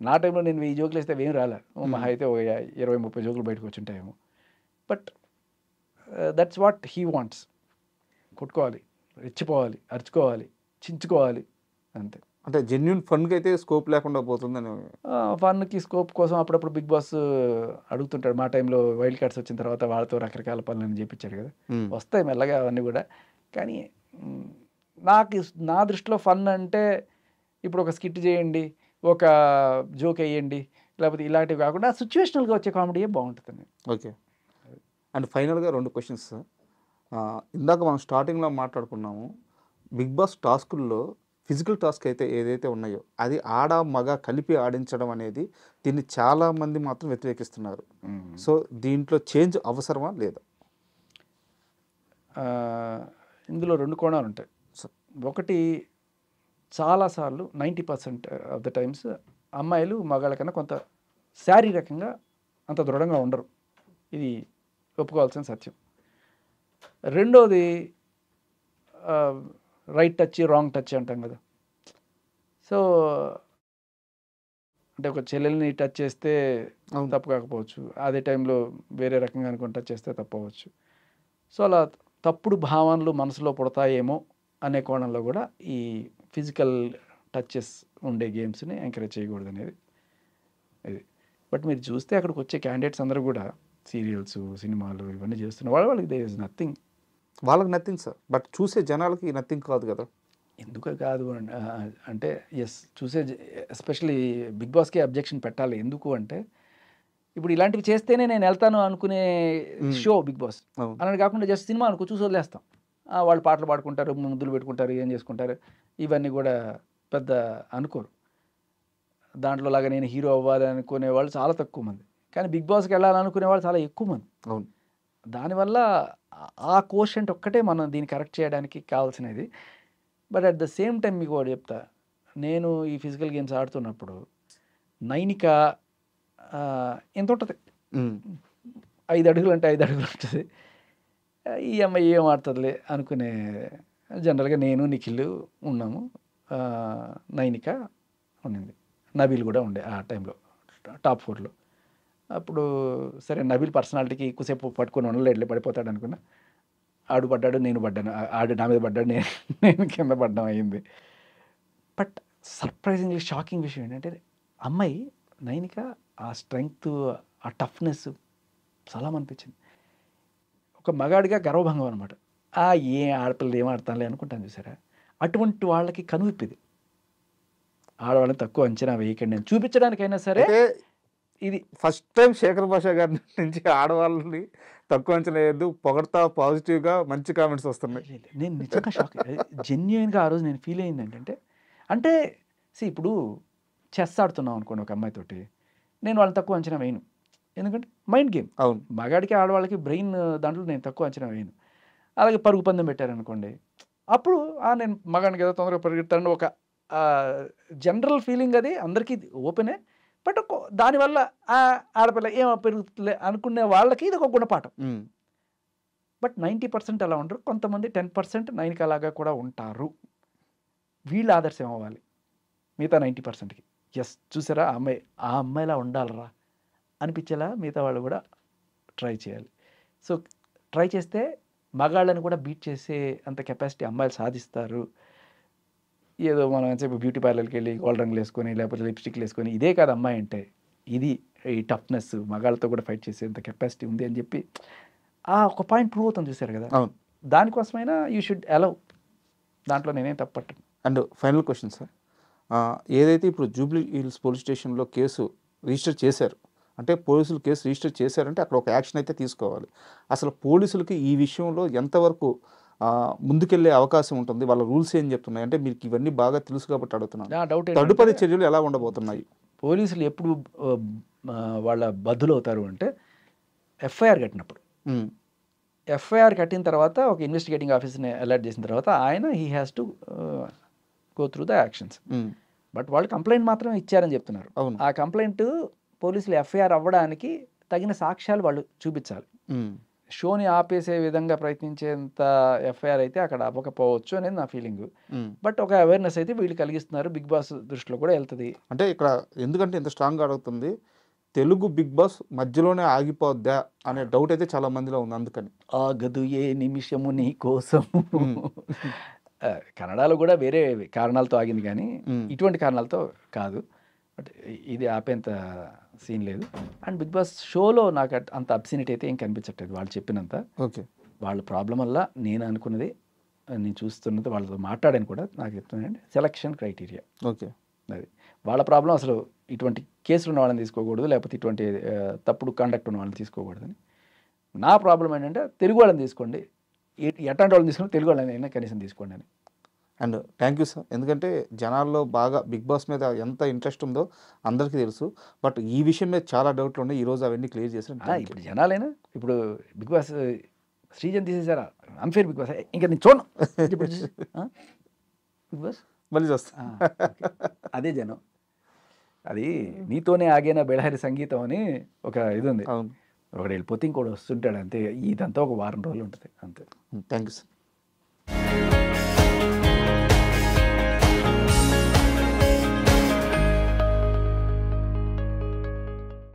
నా టైంలో నేను 1000 జోకులు వేస్తే అవి ఏం రాలే, మహా అయితే 20-30 జోకులు బయటకు వచ్చి ఉంటాయేమో. But that's what he wants. కొట్టుకోవాలి, రెచ్చిపోవాలి, అరుచుకోవాలి, చించుకోవాలి, అంతే. అంటే జెన్యున్ ఫన్కి అయితే స్కోప్ లేకుండా పోతుందని. ఫన్కి స్కోప్ కోసం అప్పుడప్పుడు బిగ్ బాస్ అడుగుతుంటాడు. మా టైంలో వైల్డ్ కార్డ్స్ వచ్చిన తర్వాత వాళ్ళతో రకరకాల పనులను చేయించాడు కదా, వస్తాయి మెల్లగా అవన్నీ కూడా. కానీ నా దృష్టిలో ఫన్ అంటే ఇప్పుడు ఒక స్కిట్ చేయండి, ఒక జోక్ వేయండి, లేకపోతే ఇలాంటివి కాకుండా సిచ్యువేషనల్గా వచ్చే కామెడీయే బాగుంటుంది. ఓకే. అండ్ ఫైనల్గా 2 క్వశ్చన్స్. ఇందాక మనం స్టార్టింగ్లో మాట్లాడుకున్నాము, బిగ్ బాస్ టాస్కుల్లో ఫిజికల్ టాస్క్ అయితే ఏదైతే ఉన్నాయో అది ఆడ మగ కలిపి ఆడించడం అనేది దీన్ని చాలామంది మాత్రం వ్యతిరేకిస్తున్నారు. సో దీంట్లో చేంజ్ అవసరమా లేదా? ఇందులో 2 కోణాలు ఉంటాయి. ఒకటి, చాలాసార్లు 90% ఆఫ్ ద టైమ్స్ అమ్మాయిలు మగాళ్ళ కన్నా కొంత శారీరకంగా అంత దృఢంగా ఉండరు, ఇది ఒప్పుకోవాల్సిన సత్యం. రెండోది రైట్ టచ్ రాంగ్ టచ్ అంటాం కదా. సో అంటే ఒక చెల్లెల్ని టచ్ చేస్తే తప్పు కాకపోవచ్చు, అదే టైంలో వేరే రకంగా అనుకుని టచ్ చేస్తే తప్పవచ్చు. సో అలా తప్పుడు భావనలు మనసులో పుడతాయేమో అనే కోణంలో కూడా ఈ ఫిజికల్ టచెస్ ఉండే గేమ్స్ని ఎంకరేజ్ చేయకూడదు అనేది ఇది. బట్ మీరు చూస్తే అక్కడికి వచ్చే క్యాండిడేట్స్ అందరూ కూడా సీరియల్స్, సినిమాలు ఇవన్నీ చేస్తున్న వాళ్ళకి దేర్ ఇస్ నథింగ్. వాళ్ళకి నథింగ్ సార్, బట్ చూసే జనాలకి నథింగ్ కాదు కదా. ఎందుకు కాదు అంటే ఎస్, చూసే ఎస్పెషలీ బిగ్ బాస్కే అబ్జెక్షన్ పెట్టాలి. ఎందుకు అంటే ఇప్పుడు ఇలాంటివి చేస్తేనే నేను వెళ్తాను అనుకునే షో బిగ్ బాస్ అని కాకుండా జస్ట్ సినిమా అనుకో చూసి వదిలేస్తాం. వాళ్ళు పాటలు పాడుకుంటారు, ముద్దులు పెట్టుకుంటారు, ఏం చేసుకుంటారు, ఇవన్నీ కూడా పెద్ద అనుకోరు. దాంట్లో లాగా నేను హీరో అవ్వాలి అనుకునే వాళ్ళు చాలా తక్కువ మంది, కానీ బిగ్ బాస్కి వెళ్ళాలనుకునే వాళ్ళు చాలా ఎక్కువ మంది. అవును. దానివల్ల ఆ కోషెంట్ ఒక్కటే మనం దీన్ని కరెక్ట్ చేయడానికి కావాల్సినది. But at the same time మీకు ఒకటి చెప్తా, నేను ఈ ఫిజికల్ గేమ్స్ ఆడుతున్నప్పుడు నైనిక ఎంత ఉంటుంది, 5 అడుగులు అంటే 5 అడుగులు ఉంటుంది. ఈ అమ్మాయి ఏం ఆడుతుందిలే అనుకునే జనరల్గా నేను నిఖిల్ ఉన్నాము, నైనిక ఉండింది, నబీల్ కూడా ఉండే ఆ టైంలో టాప్ 4లో. అప్పుడు సరే నబీల్ పర్సనాలిటీకి ఎక్కువసేపు పట్టుకొని ఉండలేట్లే, పడిపోతాడు అనుకున్నా. ఆడు పడ్డాడు, నేను పడ్డాను, ఆడు నా మీద పడ్డాడు, నేను కింద పడ్డం అయింది. బట్ సర్ప్రైజింగ్లీ షాకింగ్ విషయం ఏంటంటే అమ్మాయి నైనిక ఆ స్ట్రెంగ్త్, ఆ టఫ్నెస్ చాలా అనిపించింది. ఒక మగాడిగా గర్వభంగం అనమాట. ఏ ఆడపిల్లలు ఏం ఆడతానులే అనుకుంటాను చూసారా, అటువంటి వాళ్ళకి కనువిప్పిది. ఆడవాళ్ళని తక్కువ అంచనా వేయకండి అని చూపించడానికైనా సరే. ఇది ఫస్ట్ టైం శేఖర్ భాష గారి నుంచి ఆడవాళ్ళని తక్కువ అంచనా వేయద్దు, పొగడతా, పాజిటివ్గా మంచి కామెంట్స్ వస్తున్నాయి. నేను నిజంగా షాక్, జెన్యున్గా ఆ రోజు నేను ఫీల్ అయింది ఏంటంటే, అంటే ఇప్పుడు చెస్ ఆడుతున్నాం అనుకోండి ఒక అమ్మాయితోటి, నేను వాళ్ళని తక్కువ అంచనా వేయను, ఎందుకంటే మైండ్ గేమ్. అవును. మగాడికి ఆడవాళ్ళకి బ్రెయిన్ దాంట్లో నేను తక్కువ అంచనా వేయను. అలాగే పరుగు పందెం పెట్టారనుకోండి, అప్పుడు నేను మగాడికి ఏదో తొందరగా పరిగెడతాను ఒక జనరల్ ఫీలింగ్, అది అందరికీ ఓపెనే. బట్ దానివల్ల ఆడపిల్ల ఏమో పెరుగుతుందిలే అనుకునే వాళ్ళకి ఇది ఒక గుణపాఠం. బట్ 90% అలా ఉండరు, కొంతమంది 10% నైన్కి అలాగా కూడా ఉంటారు. వీళ్ళు ఆదర్శం అవ్వాలి మిగతా 90%కి. ఎస్ చూసారా ఆ అమ్మాయిలా ఉండాలరా అనిపించేలా మిగతా వాళ్ళు కూడా ట్రై చేయాలి. సో ట్రై చేస్తే మగాళ్ళని కూడా బీట్ చేసే అంత కెపాసిటీ అమ్మాయిలు సాధిస్తారు. ఏదో మనం చెప్పి బ్యూటీ పార్లర్కి వెళ్ళి గోల్డ్ రంగులు వేసుకొని లేకపోతే లిప్స్టిక్లు వేసుకొని ఇదే కాదు అమ్మాయి అంటే, ఇది ఈ టఫ్నెస్ మగాళ్ళతో కూడా ఫైట్ చేసేంత కెపాసిటీ ఉంది అని చెప్పి ఒక పాయింట్ ప్రూవ్ అవుతుంది చూసారు కదా. అవును. దానికోసమైనా యూ షుడ్ అలౌ, దాంట్లో నేనేం తప్పట్టను. అండ్ ఫైనల్ క్వశ్చన్ సార్, ఏదైతే ఇప్పుడు జూబ్లీ హిల్స్ పోలీస్ స్టేషన్లో కేసు రిజిస్టర్ చేశారు, అంటే పోలీసులు కేసు రిజిస్టర్ చేశారంటే అక్కడ ఒక యాక్షన్ అయితే తీసుకోవాలి. అసలు పోలీసులకి ఈ విషయంలో ఎంతవరకు ముందుకెళ్ళే అవకాశం ఉంటుంది, వాళ్ళ రూల్స్ ఏం చెప్తున్నాయి అంటే మీకు ఇవన్నీ బాగా తెలుసు కాబట్టి అడుగుతున్నాను. డౌట్ తదుపరి చర్యలు ఎలా ఉండబోతున్నాయి? పోలీసులు ఎప్పుడు వాళ్ళ బద్దులు అవుతారు అంటే ఎఫ్ఐఆర్ కట్టినప్పుడు. ఎఫ్ఐఆర్ కట్టిన తర్వాత ఒక ఇన్వెస్టిగేటింగ్ ఆఫీసర్ని అలర్ట్ చేసిన తర్వాత he has to go through the actions. But వాళ్ళు కంప్లైంట్ మాత్రమే ఇచ్చారని చెప్తున్నారు. ఆ కంప్లైంట్ పోలీసులు ఎఫ్ఐఆర్ అవ్వడానికి తగిన సాక్ష్యాలు వాళ్ళు చూపించాలి. షోని ఆపేసే విధంగా ప్రయత్నించేంత ఎఫ్ఐఆర్ అయితే అక్కడ అవ్వకపోవచ్చు అనేది నా ఫీలింగ్. బట్ ఒక అవేర్నెస్ అయితే వీళ్ళు కలిగిస్తున్నారు, బిగ్ బాస్ దృష్టిలో కూడా వెళ్తుంది. అంటే ఇక్కడ ఎందుకంటే ఇంత స్ట్రాంగ్గా అడుగుతుంది, తెలుగు బిగ్ బాస్ మధ్యలోనే ఆగిపోద్దా అనే డౌట్ అయితే చాలా మందిలో ఉంది. అందుకని ఆగదు ఏ నిమిషము నీ కోసం. కన్నడలో కూడా వేరే కారణాలతో ఆగింది కానీ ఇటువంటి కారణాలతో కాదు. బట్ ఇది ఆపేంత సీన్ లేదు. అండ్ బిగ్ బాస్ షోలో నాకు అంత అబ్సినిటీ అయితే ఏం కనిపించట్లేదు వాళ్ళు చెప్పినంత. ఓకే, వాళ్ళ ప్రాబ్లం వల్ల నేను అనుకున్నది, నేను చూస్తున్నది, వాళ్ళతో మాట్లాడాను కూడా, నాకు చెప్తున్నానండి సెలక్షన్ క్రైటీరియా. ఓకే, అది వాళ్ళ ప్రాబ్లం. అసలు ఇటువంటి కేసులు ఉన్న వాళ్ళని తీసుకోకూడదు, లేకపోతే ఇటువంటి తప్పుడు కండక్ట్ ఉన్న వాళ్ళని తీసుకోకూడదని. నా ప్రాబ్లం ఏంటంటే తెలుగు వాళ్ళని తీసుకోండి, ఎట్లాంటి వాళ్ళని తీసుకుని తెలుగు వాళ్ళని అయినా కనీసం తీసుకోండి అని. అండ్ థ్యాంక్ యూ సార్, ఎందుకంటే జనాల్లో బాగా బిగ్ బాస్ మీద ఎంత ఇంట్రెస్ట్ ఉందో అందరికీ తెలుసు. బట్ ఈ విషయం మీద చాలా డౌట్లు ఉన్నాయి, ఈరోజు అవన్నీ క్లియర్ చేశాను. ఇప్పుడు జనాలైనా ఇప్పుడు బిగ్ బాస్ శ్రీజన్ తీసేసారా, అన్ఫేర్ బిగ్ బాస్ ఇంకా నేను చూడను ఇప్పుడు బిగ్ బాస్ మళ్ళీ చూస్తా. అదే జనం. అది నీతోనే ఆగేనా బెళహరి సంగీతం అని ఒక ఇది ఉంది. అవును, ఒకడు వెళ్ళిపోతే ఇంకోటి వస్తుంటాడు అంతే. ఇదంతా ఒక వారం రోజులు ఉంటుంది అంతే. Thank you sir.